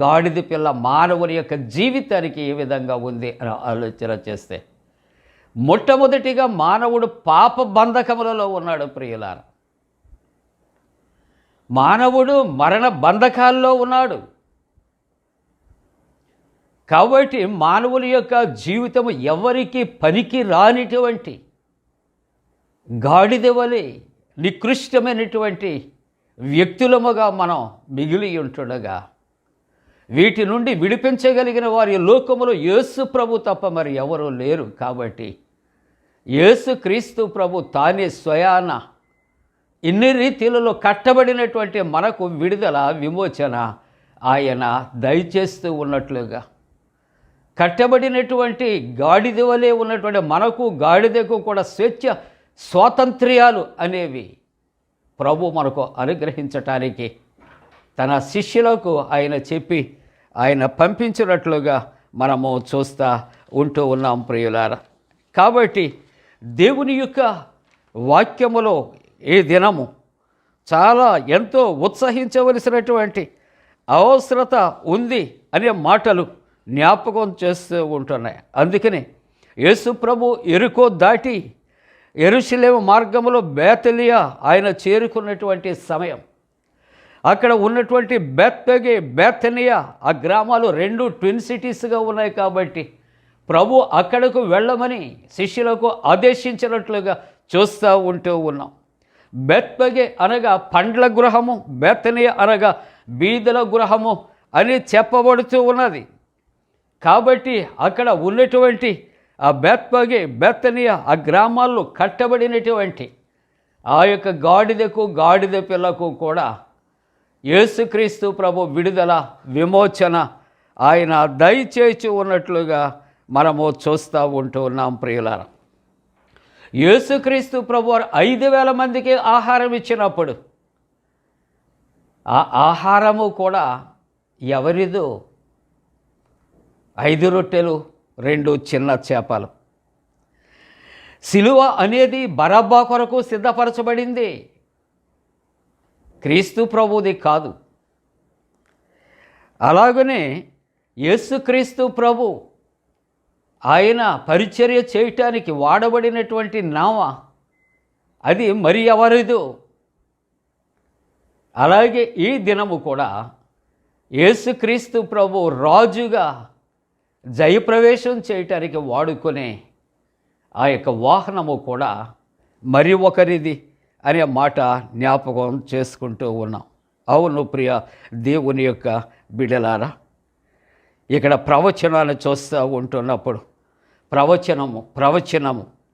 గాడిద పిల్ల మానవుని యొక్క జీవితానికి ఏ విధంగా ఉంది అని ఆలోచన చేస్తే మొట్టమొదటిగా మానవుడు పాప బంధకములలో ఉన్నాడు ప్రియులారా. మానవుడు మరణ బంధకాల్లో ఉన్నాడు. కాబట్టి మానవుని యొక్క జీవితము ఎవరికి పనికి రానిటువంటి గాడిద వలె నికృష్టమైనటువంటి వ్యక్తులముగా మనం మిగిలి ఉంటుండగా వీటి నుండి విడిపించగలిగిన వారి లోకములో యేసు ప్రభు తప్ప మరి ఎవరూ లేరు. కాబట్టి యేసు క్రీస్తు ప్రభు తానే స్వయాన ఇన్ని రీతిలలో కట్టబడినటువంటి మనకు విడుదల విమోచన ఆయన దయచేస్తూ ఉన్నట్లుగా కట్టబడినటువంటి గాడిద వలె ఉన్నటువంటి మనకు గాడిదకు కూడా స్వాతంత్ర్యాలు అనేవి ప్రభు మనకు అనుగ్రహించటానికి తన శిష్యులకు ఆయన చెప్పి ఆయన పంపించినట్లుగా మనము చూస్తూ ఉంటూ ఉన్నాం ప్రియులారా. కాబట్టి దేవుని యొక్క వాక్యములో ఈ దినము చాలా ఎంతో ఉత్సహించవలసినటువంటి అవసరత ఉంది అనే మాటలు జ్ఞాపకం చేస్తూ ఉంటున్నాయి. అందుకని యేసు ప్రభు ఎరుకో దాటి యెరూషలేము మార్గములో బేతలియా ఆయన చేరుకున్నటువంటి సమయం, అక్కడ ఉన్నటువంటి బెత్పగే బేతనియా ఆ గ్రామాలు రెండు ట్విన్ సిటీస్గా ఉన్నాయి. కాబట్టి ప్రభు అక్కడకు వెళ్ళమని శిష్యులకు ఆదేశించినట్లుగా చూస్తూ ఉంటూ ఉన్నాం. బెత్పగే అనగా పండ్ల గృహము, బేతనియా అనగా బీదల గృహము అని చెప్పబడుతూ ఉన్నది. కాబట్టి అక్కడ ఉన్నటువంటి ఆ బెత్పగే బేతనియా ఆ గ్రామాల్లో కట్టబడినటువంటి ఆ యొక్క గాడిద పిల్లకు కూడా యేసుక్రీస్తు ప్రభు విడుదల విమోచన ఆయన దయచేసి ఉన్నట్లుగా మనము చూస్తూ ఉంటూ ఉన్నాం ప్రియులారా. యేసుక్రీస్తు ప్రభు 5,000 మందికి ఆహారం ఇచ్చినప్పుడు ఆ ఆహారము కూడా ఎవరిదో? 5 రొట్టెలు 2 చిన్న చేపలు. సిలువ అనేది బరబ్బా కొరకు సిద్ధపరచబడింది, క్రీస్తు ప్రభుది కాదు. అలాగనే యేసుక్రీస్తు ప్రభు ఆయన పరిచర్య చేయటానికి వాడబడినటువంటి నామ అది మరి ఎవరిదో. అలాగే ఈ దినము కూడా యేసుక్రీస్తు ప్రభు రాజుగా జయప్రవేశం చేయటానికి వాడుకునే ఆ యొక్క వాహనము కూడా మరి ఒకరిది అనే మాట జ్ఞాపకం చేసుకుంటూ ఉన్నాం. అవును ప్రియ దేవుని యొక్క బిడ్డలారా, ఇక్కడ ప్రవచనాన్ని చూస్తూ ఉంటున్నప్పుడు ప్రవచనము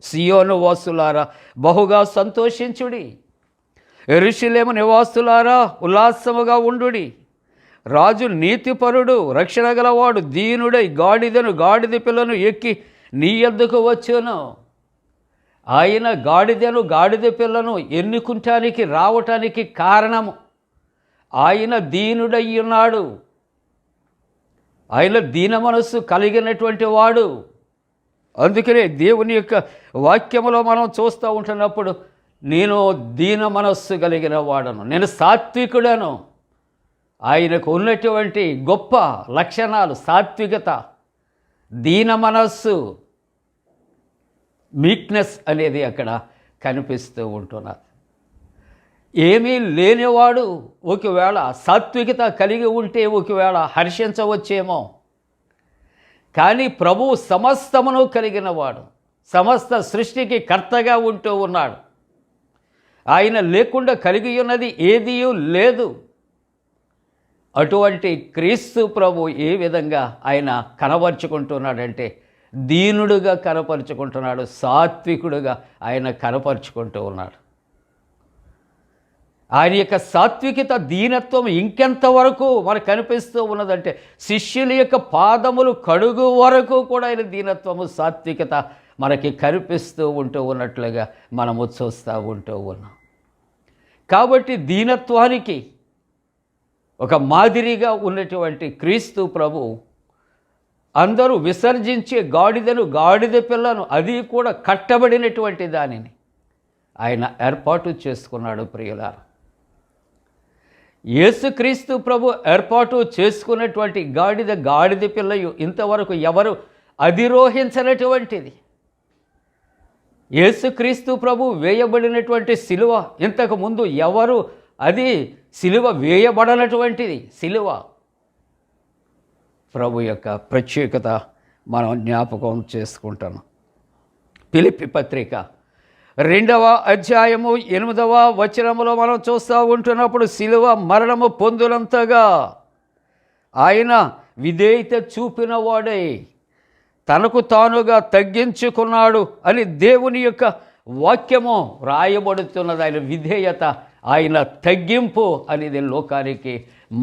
సియోను వాసులారా బహుగా సంతోషించుడి, యెరూషలేము నివాసులారా ఉల్లాసముగా ఉండుడి. రాజు నీతిపరుడు, రక్షణ గలవాడు, దీనుడై గాడిద పిల్లను ఎక్కి నీ యొద్దకు వచ్చును. ఆయన గాడిద పిల్లను ఎన్నుకుంటానికి రావటానికి కారణము ఆయన దీనుడై ఉన్నాడు. ఆయన దీన మనస్సు కలిగినటువంటి వాడు. అందుకనే దేవుని యొక్క వాక్యములో మనం చూస్తూ ఉంటున్నప్పుడు నేను దీన మనస్సు కలిగిన వాడను, నేను సాత్వికుడను. ఆయనకు ఉన్నటువంటి గొప్ప లక్షణాలు సాత్వికత, దీన మనస్సు, మీక్నెస్ అనేది అక్కడ కనిపిస్తూ ఉంటున్నది. ఏమీ లేనివాడు ఒకవేళ సాత్వికత కలిగి ఉంటే ఒకవేళ హర్షించవచ్చేమో, కానీ ప్రభువు సమస్తమును కలిగిన వాడు, సమస్త సృష్టికి కర్తగా ఉంటూ ఉన్నాడు. ఆయన లేకుండా కలిగి ఉన్నది ఏదీ లేదు. అటువంటి క్రీస్తు ప్రభు ఏ విధంగా ఆయన కనపరుచుకుంటున్నాడంటే దీనుడుగా కనపరుచుకుంటున్నాడు, సాత్వికుడుగా ఆయన కనపరుచుకుంటూ ఉన్నాడు. ఆయన యొక్క సాత్వికత, దీనత్వం ఇంకెంతవరకు మనకు కనిపిస్తూ ఉన్నదంటే శిష్యుల యొక్క పాదములు కడుగు వరకు కూడా ఆయన దీనత్వము, సాత్వికత మనకి కనిపిస్తూ ఉంటూ ఉన్నట్లుగా మనము చూస్తూ ఉంటూ ఉన్నాం. కాబట్టి దీనత్వానికి ఒక మాదిరిగా ఉన్నటువంటి క్రీస్తు ప్రభు అందరూ విసర్జించే గాడిద పిల్లను, అది కూడా కట్టబడినటువంటి దానిని ఆయన ఏర్పాటు చేసుకున్నాడు. ప్రియులారా, యేసుక్రీస్తు ప్రభు ఏర్పాటు చేసుకున్నటువంటి గాడిద పిల్లయు ఇంతవరకు ఎవరు అధిరోహించినటువంటిది. యేసుక్రీస్తు ప్రభు వేయబడినటువంటి సిలువ ఇంతకు ముందు ఎవరు అది సిలువ వేయబడనటువంటిది. సిలువ ప్రభు యొక్క ప్రత్యేకత మనం జ్ఞాపకం చేసుకుంటాం. ఫిలిప్పీ పత్రిక 2వ అధ్యాయము 8వ వచనములో మనం చూస్తూ ఉంటున్నప్పుడు సిలువ మరణము పొందునంతగా ఆయన విధేయత చూపిన వాడై తనకు తానుగా తగ్గించుకున్నాడు అని దేవుని యొక్క వాక్యము రాయబడుతున్నది. ఆయన విధేయత, ఆయన తగ్గింపు అనేది లోకానికి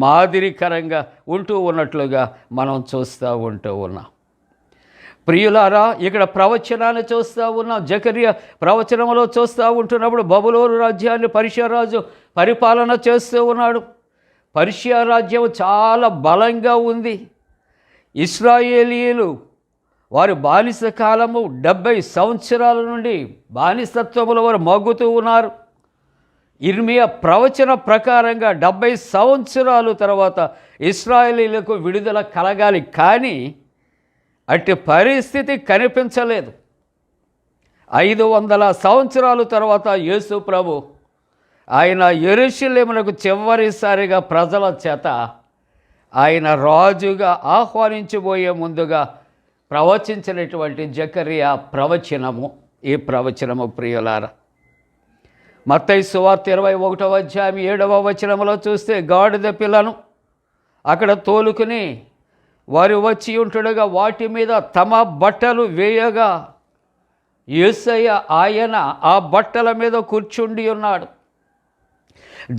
మాదిరికరంగా ఉంటూ ఉన్నట్లుగా మనం చూస్తూ ఉంటూ ఉన్నాం. ప్రియులారా, ఇక్కడ ప్రవచనాన్ని చూస్తూ ఉన్నాం. జకరియా ప్రవచనంలో చూస్తూ ఉంటున్నప్పుడు బబులోను రాజ్యాన్ని పర్షియా రాజు పరిపాలన చేస్తూ ఉన్నాడు. పర్షియా రాజ్యం చాలా బలంగా ఉంది. ఇశ్రాయేలీయులు వారి బానిస కాలము 70 సంవత్సరాల నుండి బానిసత్వముల వారు మగ్గుతూ ఉన్నారు. ఇర్మియా ప్రవచన ప్రకారంగా 70 సంవత్సరాలు తర్వాత ఇశ్రాయేలీయులకు విడుదల కలగాలి, కానీ అట్టి పరిస్థితి కనిపించలేదు. 500 సంవత్సరాల తర్వాత యేసు ప్రభు ఆయన యెరూషలేమునకు చివరిసారిగా ప్రజల చేత ఆయన రాజుగా ఆహ్వానించబోయే ముందుగా ప్రవచించినటువంటి జకరియా ప్రవచనము. ఈ ప్రవచనము ప్రియులారా, మత్తయి సువార్త 21వ అధ్యాయం 7వ వచనములో చూస్తే గాడిద పిల్లను అక్కడ తోలుకుని వారు వచ్చి ఉంటుండగా వాటి మీద తమ బట్టలు వేయగా యేసయ్య ఆయన ఆ బట్టల మీద కూర్చుండి ఉన్నాడు.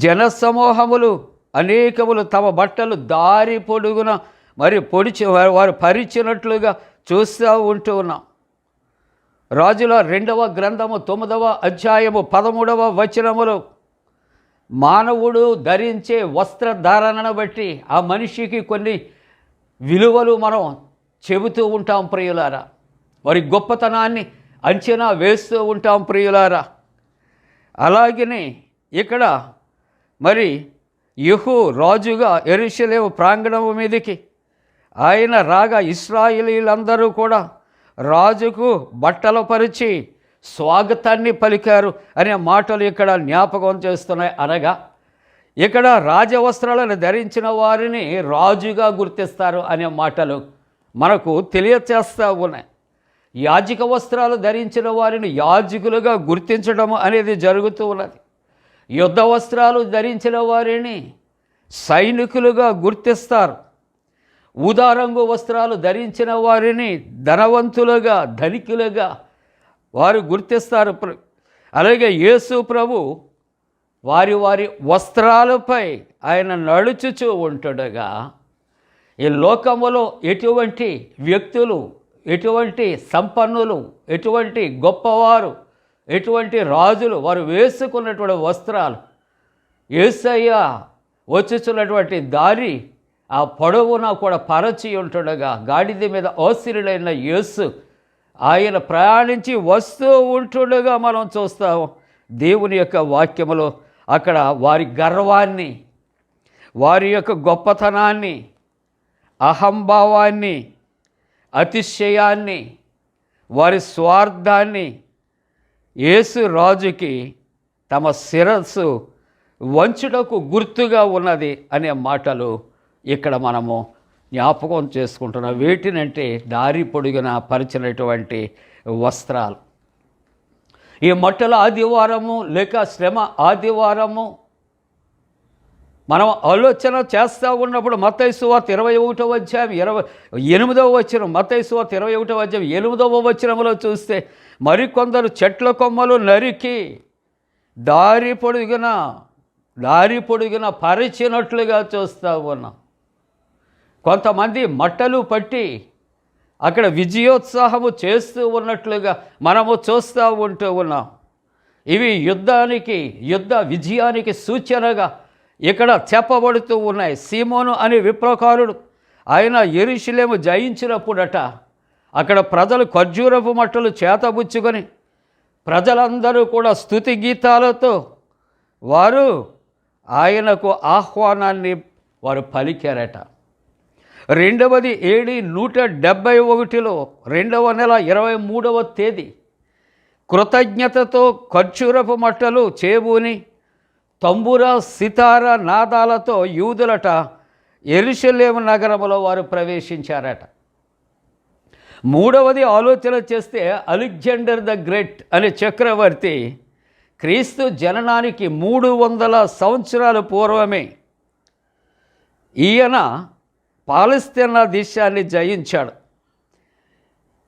జనసమూహములు అనేకములు తమ బట్టలు దారి పొడుగున మరి వారు పరిచినట్లుగా చూస్తూ ఉంటూ ఉన్నాం. రాజుల 2వ గ్రంథము 9వ అధ్యాయము 13వ వచనములో మానవుడు ధరించే వస్త్రధారణను బట్టి ఆ మనిషికి కొన్ని విలువలు మనం చెబుతూ ఉంటాం ప్రియులారా. వారి గొప్పతనాన్ని అంచనా వేస్తూ ఉంటాం ప్రియులారా. అలాగనే ఇక్కడ మరి యెహూ రాజుగా యెరూషలేము ప్రాంగణము మీదకి ఆయన రాగా ఇశ్రాయేలీయులందరూ కూడా రాజుకు బట్టలు పరిచి స్వాగతాన్ని పలికారు అనే మాటలు ఇక్కడ జ్ఞాపకం చేస్తున్నాయి. అనగా ఇక్కడ రాజవస్త్రాలను ధరించిన వారిని రాజుగా గుర్తిస్తారు అనే మాటలు మనకు తెలియచేస్తూ ఉన్నాయి. యాజక వస్త్రాలు ధరించిన వారిని యాజకులుగా గుర్తించడం అనేది జరుగుతూ ఉన్నది. యుద్ధ వస్త్రాలు ధరించిన వారిని సైనికులుగా గుర్తిస్తారు. ఊదారంగు వస్త్రాలు ధరించిన వారిని ధనవంతులుగా, ధనికులుగా వారు గుర్తిస్తారు. అలాగే యేసు ప్రభు వారి వారి వస్త్రాలపై ఆయన నడుచుచూ ఉంటుండగా ఈ లోకములో ఎటువంటి వ్యక్తులు, ఎటువంటి సంపన్నులు, ఎటువంటి గొప్పవారు, ఎటువంటి రాజులు వారు వేసుకున్నటువంటి వస్త్రాలు యేసయ్య వచ్చుచున్నటువంటి దారి ఆ పొడవున కూడా పరచి ఉంటుండగా గాడిద మీద ఆశీనుడైన యేసు ఆయన ప్రయాణించి వస్తూ ఉంటుండగా మనం చూస్తాము దేవుని యొక్క వాక్యములో. అక్కడ వారి గర్వాన్ని, వారి యొక్క గొప్పతనాన్ని, అహంభావాన్ని, అతిశయాన్ని, వారి స్వార్థాన్ని యేసు రాజుకి తమ శిరస్సు వంచుటకు గుర్తుగా ఉన్నది అనే మాటలు ఇక్కడ మనము జ్ఞాపకం చేసుకుంటున్నాం. వేటినంటే దారి పొడుగున పరిచినటువంటి వస్త్రాలు. ఈ మొట్టల ఆదివారము లేక శ్రమ ఆదివారము మనం ఆలోచన చేస్తూ ఉన్నప్పుడు మత్తయి సువార్త 21వ అధ్యాయం 28వ వచనం, మత్తయి సువార్త 21వ అధ్యాయం 8వ వచనంలో చూస్తే మరికొందరు చెట్ల కొమ్మలు నరికి దారి పొడుగున పరిచినట్లుగా చూస్తూ ఉన్నాం. కొంతమంది మట్టలు పట్టి అక్కడ విజయోత్సాహము చేస్తూ ఉన్నట్లుగా మనము చూస్తూ ఉంటూ ఉన్నాం. ఇవి యుద్ధ విజయానికి సూచనగా ఇక్కడ చెప్పబడుతూ ఉన్నాయి. సీమోను అనే విప్లవకారుడు ఆయన యెరూషలేము జయించినప్పుడట అక్కడ ప్రజలు ఖర్జూరపు మట్టలు చేతబుచ్చుకొని ప్రజలందరూ కూడా స్తుతి గీతాలతో వారు ఆయనకు ఆహ్వానాన్ని వారు పలికారట. రెండవది AD 171లో 2వ నెల 23వ తేదీ కృతజ్ఞతతో ఖర్జూరపు మట్టలు చేబూని తంబుర సితార నాదాలతో యూదులట యెరూషలేము నగరములో వారు ప్రవేశించారట. మూడవది ఆలోచన చేస్తే అలెగ్జాండర్ ద గ్రేట్ అనే చక్రవర్తి క్రీస్తు జననానికి 300 సంవత్సరాల పూర్వమే ఈయన పాలస్తీనా దేశాన్ని జయించాడు.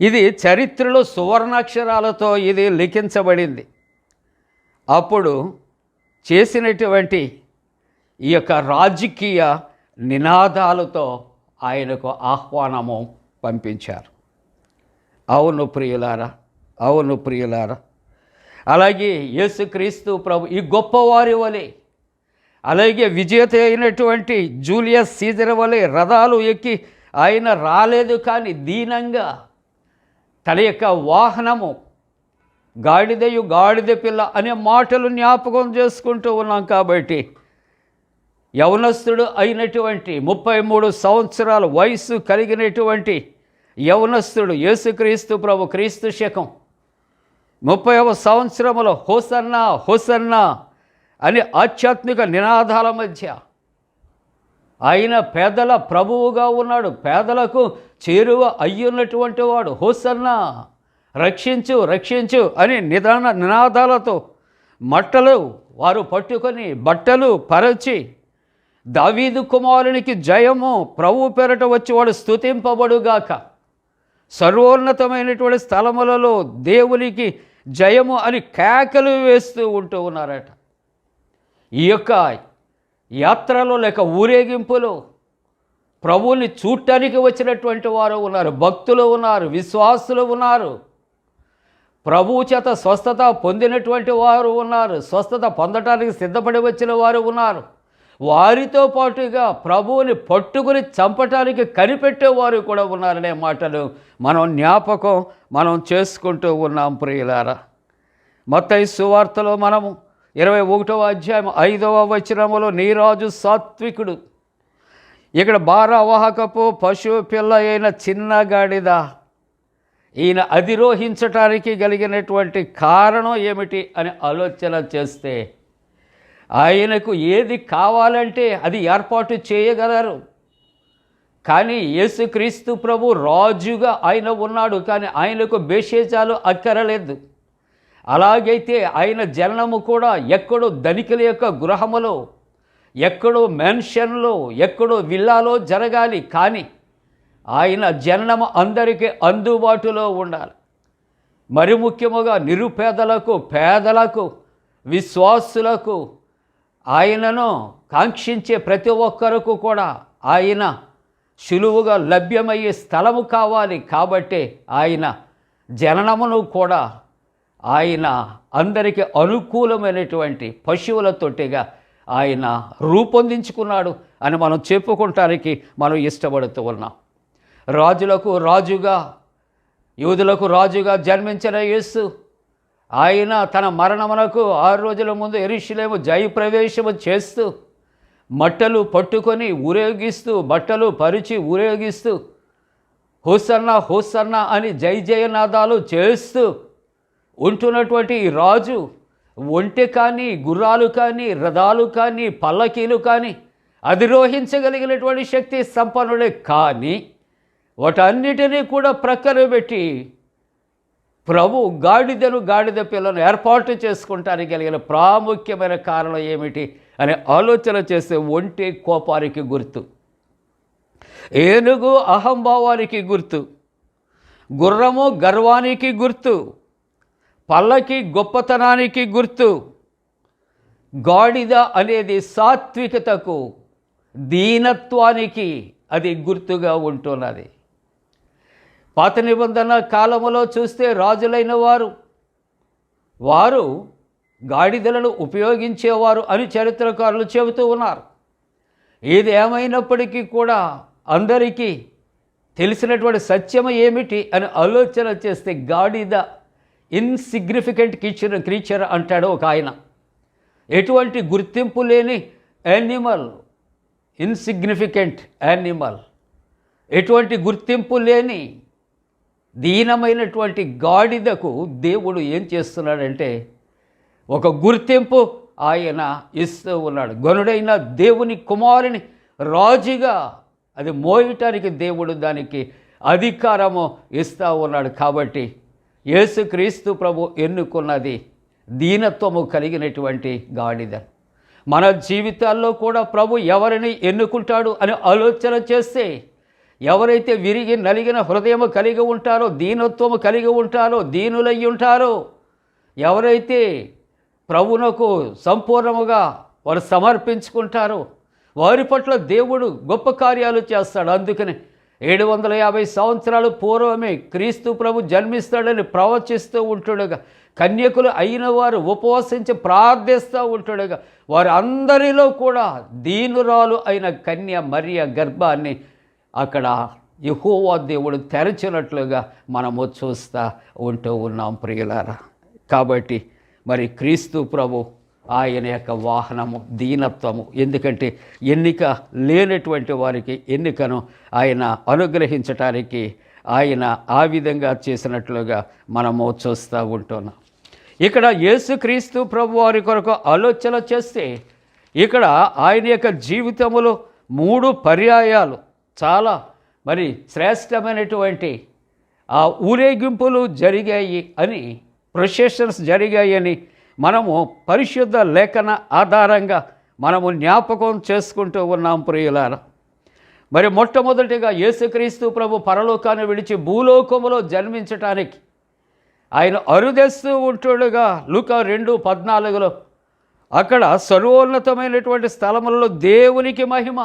ఇది చరిత్రలో సువర్ణాక్షరాలతో ఇది లిఖించబడింది. అప్పుడు చేసినటువంటి ఈ యొక్క రాజకీయ నినాదాలతో ఆయనకు ఆహ్వానము పంపించారు. అవును ప్రియులారా, అలాగే యేసుక్రీస్తు ప్రభు ఈ గొప్పవారి వలె, అలాగే విజేత అయినటువంటి జూలియస్ సీజర్ వలె రథాలు ఎక్కి ఆయన రాలేదు, కానీ దీనంగా తన యొక్క వాహనము గాడిద పిల్ల అనే మాటలు జ్ఞాపకం చేసుకుంటూ ఉన్నాం. కాబట్టి యవనస్తుడు అయినటువంటి 33 సంవత్సరాల వయసు కలిగినటువంటి యవనస్తుడు యేసుక్రీస్తు ప్రభు క్రీస్తు శకం 30వ సంవత్సరంలో హోసన్నా హోసన్నా అనే ఆధ్యాత్మిక నినాదాల మధ్య ఆయన పేదల ప్రభువుగా ఉన్నాడు, పేదలకు చేరువ అయ్యున్నటువంటి వాడు. హోసన్నా, రక్షించు రక్షించు అని నినాదాలతో మట్టలు వారు పట్టుకొని బట్టలు పరచి దావీదు కుమారునికి జయము, ప్రభు పేరట వచ్చి వాడు స్తుతింపబడుగాక, సర్వోన్నతమైనటువంటి స్థలములలో దేవునికి జయము అని కేకలు వేస్తూ ఉంటూ ఉన్నారట. ఈ యొక్క యాత్రలో లేక ఊరేగింపులో ప్రభువుని చూడటానికి వచ్చినటువంటి వారు ఉన్నారు, భక్తులు ఉన్నారు, విశ్వాసులు ఉన్నారు, ప్రభువు చేత స్వస్థత పొందినటువంటి వారు ఉన్నారు, స్వస్థత పొందటానికి సిద్ధపడి వచ్చిన వారు ఉన్నారు. వారితో పాటుగా ప్రభువుని పట్టుకుని చంపటానికి కనిపెట్టేవారు కూడా ఉన్నారనే మాటలు మనం చేసుకుంటూ ఉన్నాం. ప్రియులారా, మత్తయి సువార్తలో మనము 21వ అధ్యాయం 5వ వచనములో నీరాజు సాత్వికుడు, ఇక్కడ భారవాహకపు పశువు పిల్ల అయిన చిన్న గాడిద, ఈయన అధిరోహించటానికి కలిగినటువంటి కారణం ఏమిటి అని ఆలోచన చేస్తే ఆయనకు ఏది కావాలంటే అది ఏర్పాటు చేయగలరు. కానీ యేసుక్రీస్తు ప్రభు రాజుగా ఆయన ఉన్నాడు, కానీ ఆయనకు భేషజాలు అక్కరలేదు. అలాగైతే ఆయన జననము కూడా ఎక్కడో ధనికుల యొక్క గృహములో, ఎక్కడో మెన్షన్లో, ఎక్కడో విల్లాలో జరగాలి, కానీ ఆయన జననము అందరికీ అందుబాటులో ఉండాలి. మరి ముఖ్యముగా నిరుపేదలకు, పేదలకు, విశ్వాసులకు, ఆయనను కాంక్షించే ప్రతి ఒక్కరకు కూడా ఆయన సులువుగా లభ్యమయ్యే స్థలము కావాలి. కాబట్టి ఆయన జననమును కూడా ఆయన అందరికీ అనుకూలమైనటువంటి పశువుల తొట్టిగా ఆయన రూపొందించుకున్నాడు అని మనం చెప్పుకుంటానికి మనం ఇష్టపడుతూ ఉన్నాం. రాజులకు రాజుగా, యూదులకు రాజుగా జన్మించిన యేసు ఆయన తన మరణమునకు 6 రోజుల ముందు యెరూషలేము జయప్రవేశము చేస్తూ మట్టలు పట్టుకొని ఊరేగిస్తూ, బట్టలు పరిచి ఊరేగిస్తూ, హోసన్నా హోసన్నా అని జయ జయనాదాలు చేస్తూ ఉంటున్నటువంటి ఈ రాజు ఒంటె కానీ, గుర్రాలు కానీ, రథాలు కానీ, పల్లకీలు కానీ అధిరోహించగలిగినటువంటి శక్తి సంపన్నుడే. కానీ వాటన్నిటినీ కూడా ప్రక్కన పెట్టి ప్రభు గాడిద పిల్లను ఏర్పాటు చేసుకుంటానికి కలిగిన ప్రాముఖ్యమైన కారణం ఏమిటి అని ఆలోచన చేస్తే ఒంటె కోపానికి గుర్తు, ఏనుగు అహంభావానికి గుర్తు, గుర్రము గర్వానికి గుర్తు, పల్లకి గొప్పతనానికి గుర్తు, గాడిద అనేది సాత్వికతకు, దీనత్వానికి అది గుర్తుగా ఉంటున్నది. పాత నిబంధన కాలములో చూస్తే రాజులైన వారు గాడిదలను ఉపయోగించేవారు అని చరిత్రకారులు చెబుతూ ఉన్నారు. ఏది ఏమైనప్పటికీ కూడా అందరికీ తెలిసినటువంటి సత్యం ఏమిటి అని ఆలోచన చేస్తే గాడిద ఇన్సిగ్నిఫికెంట్ క్రీచర్ అంటాడు ఒక ఆయన. ఎటువంటి గుర్తింపు లేని యానిమల్, ఇన్సిగ్నిఫికెంట్ యానిమల్, ఎటువంటి గుర్తింపు లేని దీనమైనటువంటి గాడిదకు దేవుడు ఏం చేస్తున్నాడంటే ఒక గుర్తింపు ఆయన ఇస్తూ ఉన్నాడు. గనుడైన దేవుని కుమారుని రాజుగా అది మోయటానికి దేవుడు దానికి అధికారము ఇస్తూ ఉన్నాడు. కాబట్టి యేసుక్రీస్తు ప్రభు ఎన్నుకున్నది దీనత్వము కలిగినటువంటి గాడిద. మన జీవితాల్లో కూడా ప్రభు ఎవరిని ఎన్నుకుంటాడు అని ఆలోచన చేస్తే, ఎవరైతే విరిగి నలిగిన హృదయము కలిగి ఉంటారో, దీనత్వము కలిగి ఉంటారో, దీనులై ఉంటారో, ఎవరైతే ప్రభువునకు సంపూర్ణముగా వారు సమర్పించుకుంటారో వారి పట్ల దేవుడు గొప్ప కార్యాలు చేస్తాడు. అందుకని 750 సంవత్సరాల పూర్వమే క్రీస్తు ప్రభు జన్మిస్తాడని ప్రవచిస్తూ ఉంటుండగా, కన్యకులు అయిన వారు ఉపవసించి ప్రార్థిస్తూ ఉంటుండగా, వారి అందరిలో కూడా దీనురాలు అయిన కన్య మరియ గర్భాన్ని అక్కడ యెహోవా దేవుడు తెరచినట్లుగా మనము చూస్తూ ఉంటూ ఉన్నాం ప్రియులారా. కాబట్టి మరి క్రీస్తు ప్రభు ఆయన యొక్క వాహనము దీనత్వము. ఎందుకంటే ఎన్నిక లేనటువంటి వారికి ఎన్నికను ఆయన అనుగ్రహించటానికి ఆయన ఆ విధంగా చేసినట్లుగా మనము చూస్తూ ఉంటున్నాం. ఇక్కడ యేసుక్రీస్తు ప్రభు వారి కొరకు ఆలోచన చేస్తే ఇక్కడ ఆయన యొక్క జీవితములో 3 పర్యాయాలు చాలా మరి శ్రేష్టమైనటువంటి ఆ ఊరేగింపులు జరిగాయి అని, ప్రొసెషన్స్ జరిగాయని మనము పరిశుద్ధ లేఖన ఆధారంగా మనము జ్ఞాపకం చేసుకుంటూ ఉన్నాం ప్రియులారా. మరి మొట్టమొదటిగా యేసుక్రీస్తు ప్రభు పరలోకాన్ని విడిచి భూలోకములో జన్మించటానికి ఆయన అరుదేస్తూ ఉంటుండగా లూకా 2:14 అక్కడ సర్వోన్నతమైనటువంటి స్థలములలో దేవునికి మహిమ,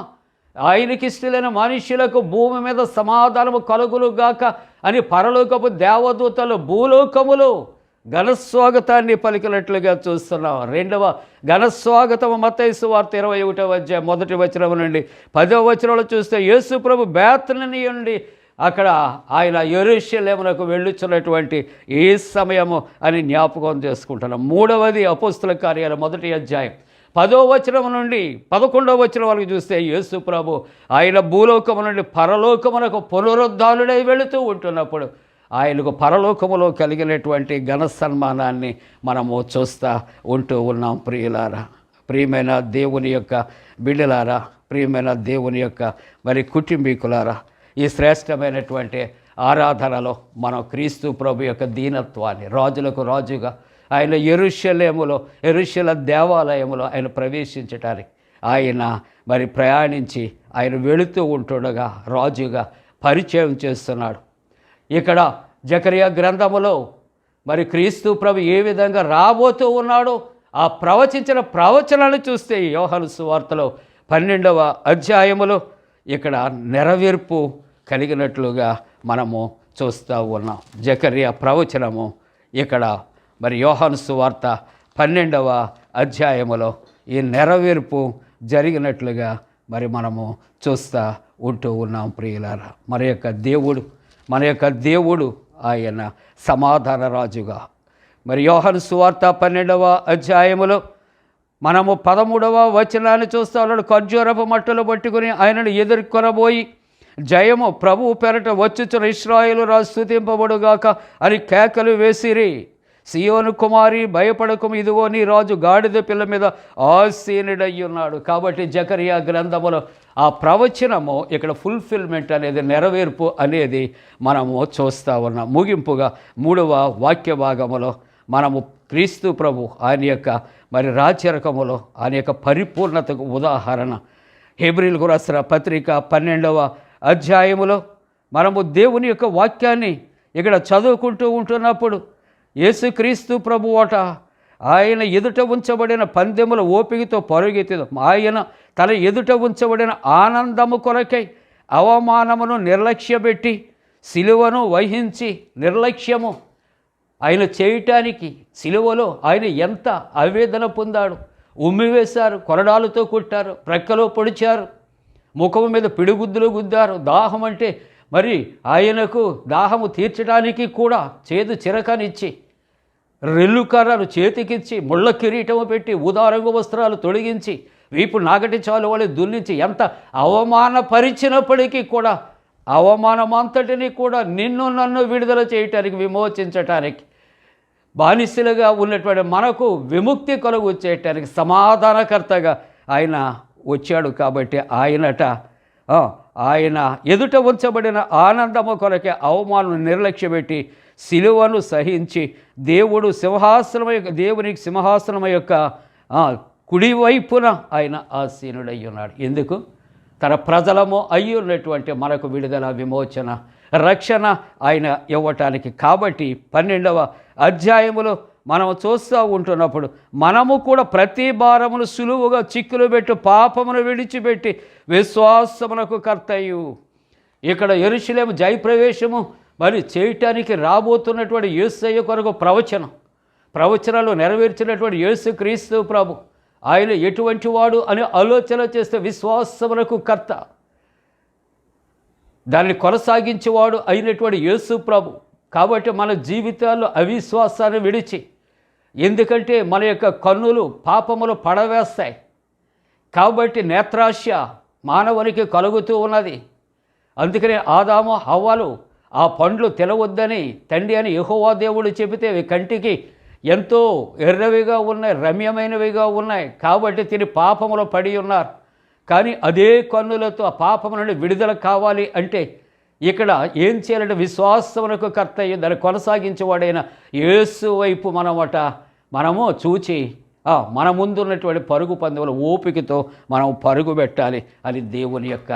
ఆయనకి ఇష్టలైన మనుష్యులకు భూమి మీద సమాధానము కలుగులుగాక అని పరలోకపు దేవదూతలు భూలోకములో ఘనస్వాగతాన్ని పలికినట్లుగా చూస్తున్నాం. 2వ ఘనస్వాగతము మత్తయి సువార్త 21వ అధ్యాయం 1వ వచనం నుండి 10వ వచనంలో చూస్తే యేసు ప్రభు బేత్లెహేము నుండి అక్కడ ఆయన యెరూషలేమునకు వెళ్ళుచున్నటువంటి ఈ సమయము అని జ్ఞాపకం చేసుకుంటున్నాం. 3వది అపోస్తల కార్యాలు 1వ అధ్యాయం 10వ వచనం నుండి 11వ వచనం వరకు చూస్తే యేసు ప్రభు ఆయన భూలోకము నుండి పరలోకమునకు పునరుద్ధానుడై వెళుతూ ఉంటున్నప్పుడు ఆయనకు పరలోకములో కలిగినటువంటి ఘన సన్మానాన్ని మనము చూస్తూ ఉంటూ ఉన్నాం ప్రియులారా. ప్రియమైన దేవుని యొక్క బిడ్డలారా, ప్రియమైన దేవుని యొక్క మరి కుటుంబీకులారా, ఈ శ్రేష్టమైనటువంటి ఆరాధనలో మనం క్రీస్తు ప్రభు యొక్క దీనత్వాన్ని, రాజులకు రాజుగా ఆయన యెరూషలేము దేవాలయములో ఆయన ప్రవేశించటానికి ఆయన మరి ప్రయాణించి ఆయన వెళుతూ ఉంటుండగా రాజుగా పరిచయం చేస్తున్నాడు. ఇక్కడ జకరియా గ్రంథములో మరి క్రీస్తు ప్రభు ఏ విధంగా రాబోతూ ఉన్నాడో ఆ ప్రవచించిన ప్రవచనాలు చూస్తే యోహాను సువార్తలో 12వ అధ్యాయములో ఇక్కడ నెరవేర్పు కలిగినట్లుగా మనము చూస్తూ ఉన్నాం. జకర్యా ప్రవచనము ఇక్కడ మరి యోహాను సువార్త 12వ అధ్యాయములో ఈ నెరవేర్పు జరిగినట్లుగా మరి మనము చూస్తూ ఉంటూ ఉన్నాం. ప్రియులారా, మన యొక్క దేవుడు ఆయన సమాధాన రాజుగా మరి యోహాను సువార్త 12వ అధ్యాయములో మనము 13వ వచనాన్ని చూస్తూ ఉన్నాడు. ఖర్జూరపు మట్టలు పట్టుకుని ఆయనను ఎదుర్కొనబోయి జయము ప్రభువు పెరట వచ్చుచున్న ఇశ్రాయేలు రాజు స్తుతింపబడుగాక అని కేకలు వేసిరి. సియోను కుమారి భయపడకము, ఇదిగో నీ రాజు గాడిద పిల్ల మీద ఆసీనుడయ్యున్నాడు. కాబట్టి జకర్యా గ్రంథములో ఆ ప్రవచనము ఇక్కడ ఫుల్ఫిల్మెంట్ అనేది, నెరవేర్పు అనేది మనము చూస్తూ ఉన్నాం. ముగింపుగా 3వ వాక్య భాగములో మనము క్రీస్తు ప్రభు ఆయన యొక్క మరి రాజ్యరకములో ఆయన యొక్క పరిపూర్ణతకు ఉదాహరణ హెబ్రీయులకు రాసిన పత్రిక 12వ అధ్యాయములో మనము దేవుని యొక్క వాక్యాన్ని ఇక్కడ చదువుకుంటూ ఉంటున్నప్పుడు యేసుక్రీస్తు ప్రభువట ఆయన ఎదుట ఉంచబడిన పందెముల ఓపికతో పరుగెత్తిదు, ఆయన తన ఎదుట ఉంచబడిన ఆనందము కొరకై అవమానమును నిర్లక్ష్యపెట్టి సిలువను వహించి నిర్లక్ష్యము ఆయన చేయటానికి సిలువలో ఆయన ఎంత ఆవేదన పొందాడు. ఉమ్మివేశారు, కొరడాలతో కొట్టారు, ప్రక్కలో పొడిచారు, ముఖము మీద పిడిగుద్దులు గుద్దారు. దాహం అంటే మరి ఆయనకు దాహము తీర్చడానికి కూడా చేదు చిరకనిచ్చి, రెల్లు కర్రను చేతికిచ్చి, ముళ్ళ కిరీటము పెట్టి, ఉదారంగు వస్త్రాలు తొలగించి, వీపు నాగటి చాలు వాళ్ళు దున్నించి ఎంత అవమానపరిచినప్పటికీ కూడా అవమానమంతటిని కూడా నిన్ను నన్ను విడుదల చేయటానికి, విమోచించటానికి, బానిసలుగా ఉన్నటువంటి మనకు విముక్తి కలుగు చేయటానికి సమాధానకర్తగా ఆయన వచ్చాడు. కాబట్టి ఆయన ఎదుట ఉంచబడిన ఆనందము కొరకే అవమానం నిర్లక్ష్యపెట్టి సిలువను సహించి దేవునికి సింహాసనం యొక్క కుడివైపున ఆయన ఆసీనుడై ఉన్నాడు. ఎందుకు? తన ప్రజలము అయ్యి ఉన్నటువంటి మనకు విడుదల, విమోచన, రక్షణ ఆయన ఇవ్వటానికి. కాబట్టి 12వ అధ్యాయములో మనం చూస్తూ ఉంటున్నప్పుడు మనము కూడా ప్రతి భారమును సులువుగా చిక్కులు పెట్టి పాపమును విడిచిపెట్టి విశ్వాసమునకు కర్తయు. ఇక్కడ యెరూషలేము జయప్రవేశము మరి చేయటానికి రాబోతున్నటువంటి యేసయ్య కొరకు ప్రవచనాలు నెరవేర్చినటువంటి యేసుక్రీస్తు ప్రభు ఆయన ఎటువంటి వాడు అని ఆలోచన చేస్తే విశ్వాసమునకు కర్త, దాన్ని కొనసాగించేవాడు అయినటువంటి యేసు ప్రభు. కాబట్టి మన జీవితాల్లో అవిశ్వాసాన్ని విడిచి, ఎందుకంటే మన యొక్క కన్నులు పాపములు పడవేస్తాయి. కాబట్టి నేత్రాశ మానవునికి కలుగుతూ ఉన్నది. అందుకనే ఆదాము హవ్వలు ఆ పండ్లు తినవద్దని తండ్రి అని యెహోవా దేవుడు చెబితే అవి కంటికి ఎంతో ఎర్రవిగా ఉన్నాయి, రమ్యమైనవిగా ఉన్నాయి. కాబట్టి తిని పాపములో పడి ఉన్నారు. కానీ అదే కన్నులతో ఆ పాపము నుండి విడుదల కావాలి అంటే ఇక్కడ ఏం చేయాలంటే విశ్వాసమునకు కర్తయ్య దాన్ని కొనసాగించేవాడైన యేసు వైపు మనము చూచి మన ముందున్నటువంటి పరుగు పందెముల ఓపికతో మనం పరుగు పెట్టాలి అని దేవుని యొక్క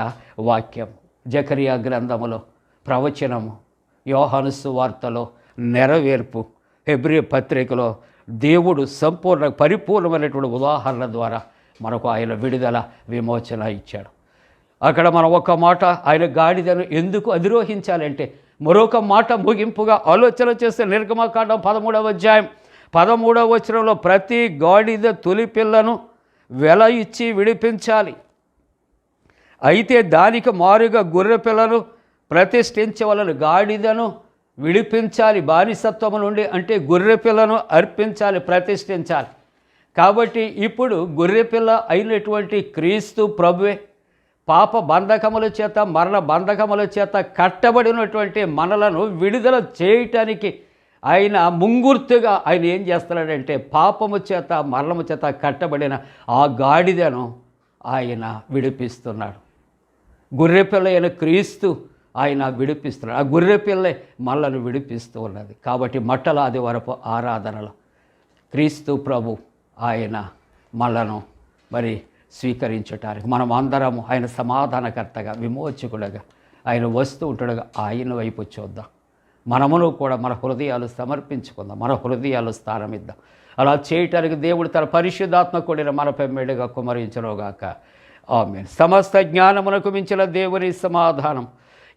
వాక్యం. జకర్యా గ్రంథములో ప్రవచనము, యోహాను సువార్తలో నెరవేర్పు, హెబ్రీ పత్రికలో దేవుడు పరిపూర్ణమైనటువంటి ఉదాహరణ ద్వారా మనకు ఆయన విడుదల, విమోచన ఇచ్చాడు. అక్కడ మనం ఒక మాట, ఆయన గాడిదను ఎందుకు అధిరోహించాలంటే మరొక మాట ముగింపుగా ఆలోచన చేస్తే నిర్గమకాండం 13వ అధ్యాయం 13వ వచనంలో ప్రతి గాడిద తొలి పిల్లను వెల ఇచ్చి విడిపించాలి, అయితే దానికి మారుగా గొర్రె పిల్లను ప్రతిష్ఠించవలను. గాడిదను విడిపించాలి బానిసత్వము నుండి అంటే గొర్రె పిల్లను అర్పించాలి, ప్రతిష్ఠించాలి. కాబట్టి ఇప్పుడు గొర్రెపిల్ల అయినటువంటి క్రీస్తు ప్రభువే పాప బంధకముల చేత, మరణ బంధకముల చేత కట్టబడినటువంటి మనలను విడుదల చేయటానికి ఆయన ముంగుర్తుగా ఆయన ఏం చేస్తున్నాడంటే పాపము చేత, మరణము చేత కట్టబడిన ఆ గాడిదను ఆయన విడిపిస్తున్నాడు. గొర్రెపిల్ల అయిన క్రీస్తు ఆయన విడిపిస్తున్నాడు. ఆ గొర్రెపిల్లే మనలను విడిపిస్తూ ఉన్నది. కాబట్టి మట్టల ఆదివారపు ఆరాధనలో క్రీస్తు ప్రభు ఆయన మనలను మరి స్వీకరించటానికి మనం అందరము ఆయన సమాధానకర్తగా, విమోచకుడుగా ఆయన వస్తూ ఉంటాడుగా ఆయన వైపు చూద్దాం. మనమును కూడా మన హృదయాలు సమర్పించుకుందాం, మన హృదయాలు స్థానమిద్దాం. అలా చేయటానికి దేవుడు తన పరిశుద్ధాత్మ కూడిన మనపై మేలుగా కుమరించునుగాక. ఆమేన్. సమస్త జ్ఞానమునకు మించిన దేవుని సమాధానం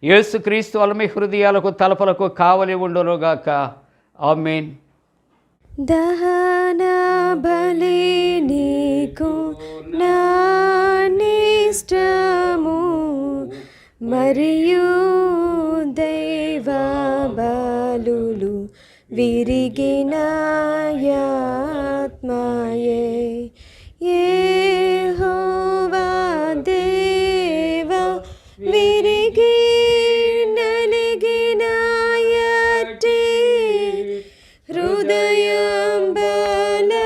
యేసుక్రీస్తు వలన మీ హృదయాలకు తలపులకు కావలి ఉండునుగాక. ఆమేన్. దహన బలి నీకు నానిష్టము మరియు దైవ బలులు విరిగిన ఆత్మయే యెహోవా దేవా విరిగి నలిగిన యట్టి హృదయం బలక్షంబు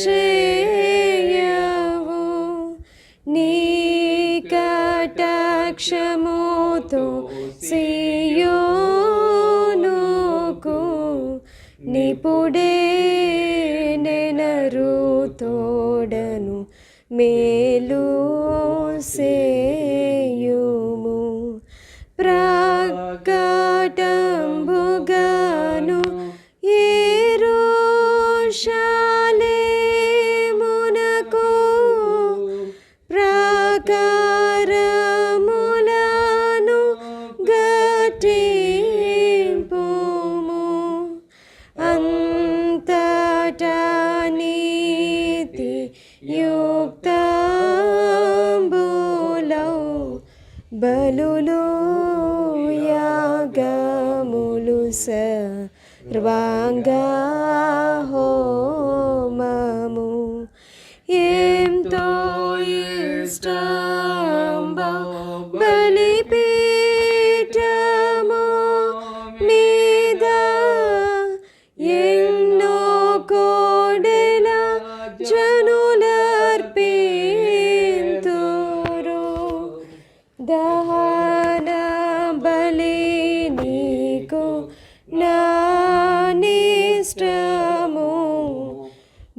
చేయవు నీ కటాక్షముతో సియోనుకు నిపుడే నెనరు తోడను మేలు సేయుము ప్రకటంబుగాను యెరూషలేమునకు ప్రాకారములను గట్టింపుము అంతటా నీతి యుక్తంబులౌ బలులు యాగములు సర్వాంగ హోమము ఎంతో ఇష్టంబౌ బలిపీఠము మీద ఎన్నో కోడెల జనులర్పింతురు దహన బలి నీకు నానిష్టము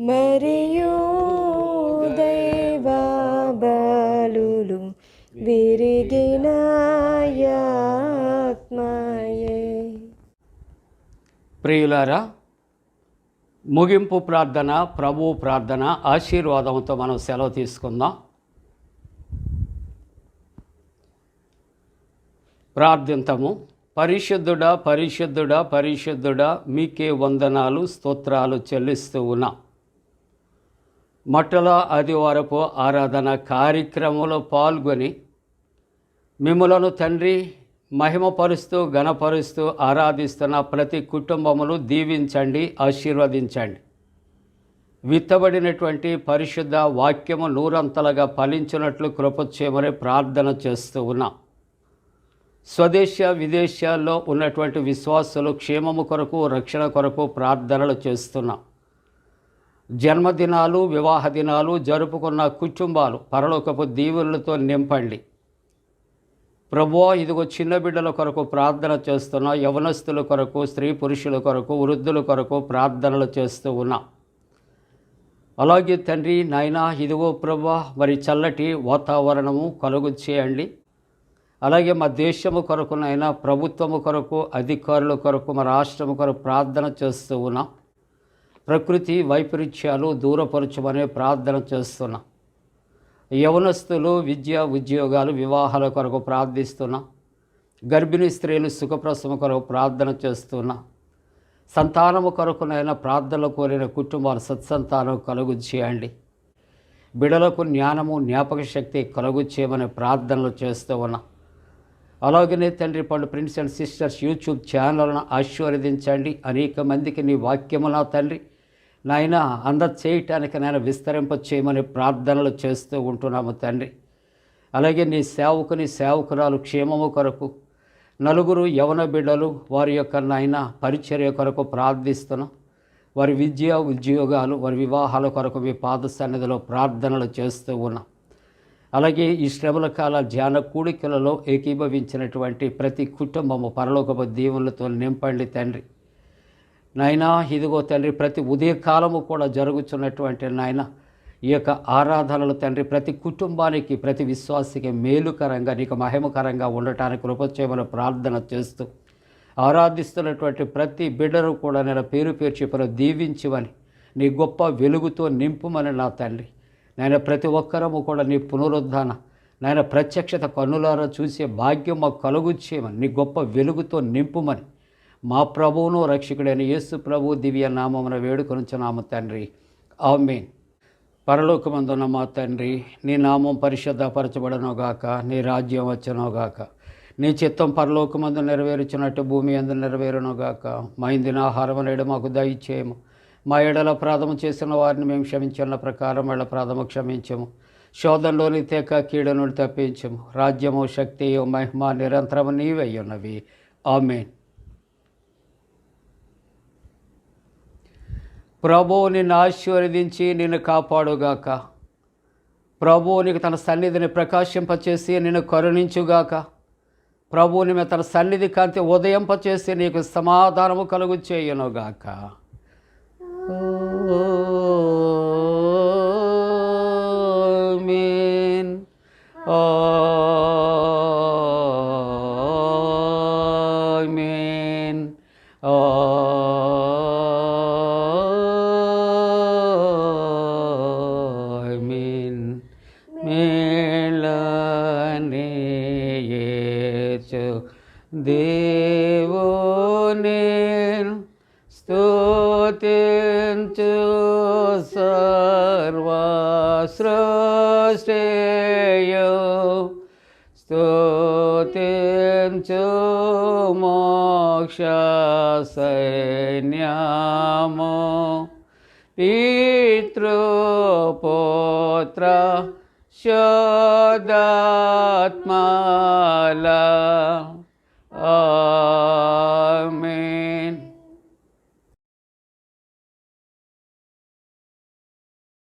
మరియు దైవ బలులు విరిగిన ఆత్మయే. ప్రియులారా, ముగింపు ప్రార్థన, ప్రభువు ప్రార్థన ఆశీర్వాదంతో మనం సెలవు తీసుకుందాం. ప్రార్థింతము. పరిశుద్ధుడా పరిశుద్ధుడా పరిశుద్ధుడా మీకే వందనాలు స్తోత్రాలు చెల్లిస్తూ ఉన్నా. మొట్టల ఆదివారపు ఆరాధన కార్యక్రమంలో పాల్గొని మిమ్ములను తండ్రి మహిమపరుస్తూ ఘనపరుస్తూ ఆరాధిస్తున్న ప్రతి కుటుంబమును దీవించండి, ఆశీర్వదించండి. విత్తబడినటువంటి పరిశుద్ధ వాక్యము నూరంతలుగా ఫలించినట్లు కృప చేయమని ప్రార్థన చేస్తూ ఉన్నా. స్వదేశ విదేశాల్లో ఉన్నటువంటి విశ్వాసులు క్షేమము కొరకు రక్షణ కొరకు ప్రార్థనలు చేస్తున్నా. జన్మదినాలు వివాహ దినాలు జరుపుకున్న కుటుంబాలు పరలోకపు దీవెనలతో నింపండి. ప్రభువా, ఇదిగో చిన్న బిడ్డల కొరకు ప్రార్థన చేస్తున్నా. యవనస్తుల కొరకు, స్త్రీ పురుషుల కొరకు, వృద్ధుల కొరకు ప్రార్థనలు చేస్తూ ఉన్నా. అలాగే తండ్రి నాయనా, ఇదిగో ప్రభువా, మరి చల్లటి వాతావరణము కలుగు చేయండి. అలాగే మా దేశము కొరకు నాయనా, ప్రభుత్వము కొరకు, అధికారుల కొరకు, మా రాష్ట్రము కొరకు ప్రార్థన చేస్తూ ఉన్నా. ప్రకృతి వైపరీత్యాలు దూరపరచమనే ప్రార్థన చేస్తున్నా. యవనస్తులు విద్య ఉద్యోగాలు వివాహాల కొరకు ప్రార్థిస్తున్నా. గర్భిణీ స్త్రీలు సుఖప్రసవం కొరకు ప్రార్థన చేస్తున్నా. సంతానము కొరకునైనా ప్రార్థనలు కోరిన కుటుంబాలు సత్సంతానం కలుగు చేయండి. బిడలకు జ్ఞానము జ్ఞాపక శక్తి కలుగు చేయమని ప్రార్థనలు చేస్తూ ఉన్నా. అలాగనే తండ్రి పండు ప్రిన్స్ అండ్ సిస్టర్స్ యూట్యూబ్ ఛానల్ను ఆశీర్వదించండి. అనేక మందికి నీ వాక్యమున తండ్రి నాయన చేయటానికి నాయన విస్తరింప చేయమని ప్రార్థనలు చేస్తూ ఉంటున్నాము తండ్రి. అలాగే నీ సేవకుని సేవకురాలు క్షేమము కొరకు నలుగురు యవన బిడ్డలు వారి యొక్క నాయన పరిచర్య కొరకు ప్రార్థిస్తున్నాం. వారి విద్య ఉద్యోగాలు వారి వివాహాల కొరకు మీ పాద సన్నిధిలో ప్రార్థనలు చేస్తూ ఉన్నాం. అలాగే ఈ శ్రమల కాల ధ్యాన కూడికలలో ఏకీభవించినటువంటి ప్రతి కుటుంబము పరలోకపు దీవెనలతో నింపండి తండ్రి. నాయనా, ఇదిగో తండ్రి, ప్రతి ఉదయకాలము కూడా జరుగుతున్నటువంటి నాయన ఈ యొక్క ఆరాధనలు తండ్రి ప్రతి కుటుంబానికి, ప్రతి విశ్వాసికి మేలుకరంగా, నీకు మహిమకరంగా ఉండటానికి కృప చేయమని ప్రార్థన చేస్తూ, ఆరాధిస్తున్నటువంటి ప్రతి బిడ్డను కూడా నేను పేరు పేరు చెప్పిన దీవించువని, నీ గొప్ప వెలుగుతో నింపుమని నా తండ్రి. నేను ప్రతి ఒక్కరము కూడా నీ పునరుద్ధాన నాయన ప్రత్యక్షత కన్నులారా చూసే భాగ్యం మాకు కలుగు చేయమని, నీ గొప్ప వెలుగుతో నింపుమని మా ప్రభువును రక్షకుడైన యేసు ప్రభు దివ్య నామమున వేడుకొనుచున్నాము తండ్రి. ఆమేన్. పరలోకమందున్న మా తండ్రి, నీ నామం పరిశుద్ధపరచబడనుగాక, నీ రాజ్యం వచ్చునుగాక, నీ చిత్తం పరలోకమందు నెరవేర్చినట్టు భూమి యందు నెరవేరునుగాక. మా ఇందిన ఆహారం నేడు మాకు దయచేయము. మా ఎడల అపరాధము చేసిన వారిని మేము క్షమించిన ప్రకారం వాళ్ళ అపరాధము క్షమించము. శోధనలోని తేక కీడు నుండి తప్పించము. రాజ్యము, శక్తియు, మహిమ నిరంతరము నీవే ఉన్నవి. ఆమేన్. ప్రభువు నిన్ను ఆశీర్వదించి నిన్ను కాపాడుగాక. ప్రభువు నీకు తన సన్నిధిని ప్రకాశింపచేసి నిన్ను కరుణించుగాక. ప్రభువు నీ మీద తన సన్నిధి కాంతి ఉదయింపచేసి నీకు సమాధానము కలుగు చేయునుగాక. ఆమేన్. ఆమేన్. ఆమేన్. మేళనే యేసు దేవుని స్తుతించు సర్వ సృష్టియు, స్తుతించు మోక్ష సైన్యము, పితృపుత్ర శుద్ధాత్మల.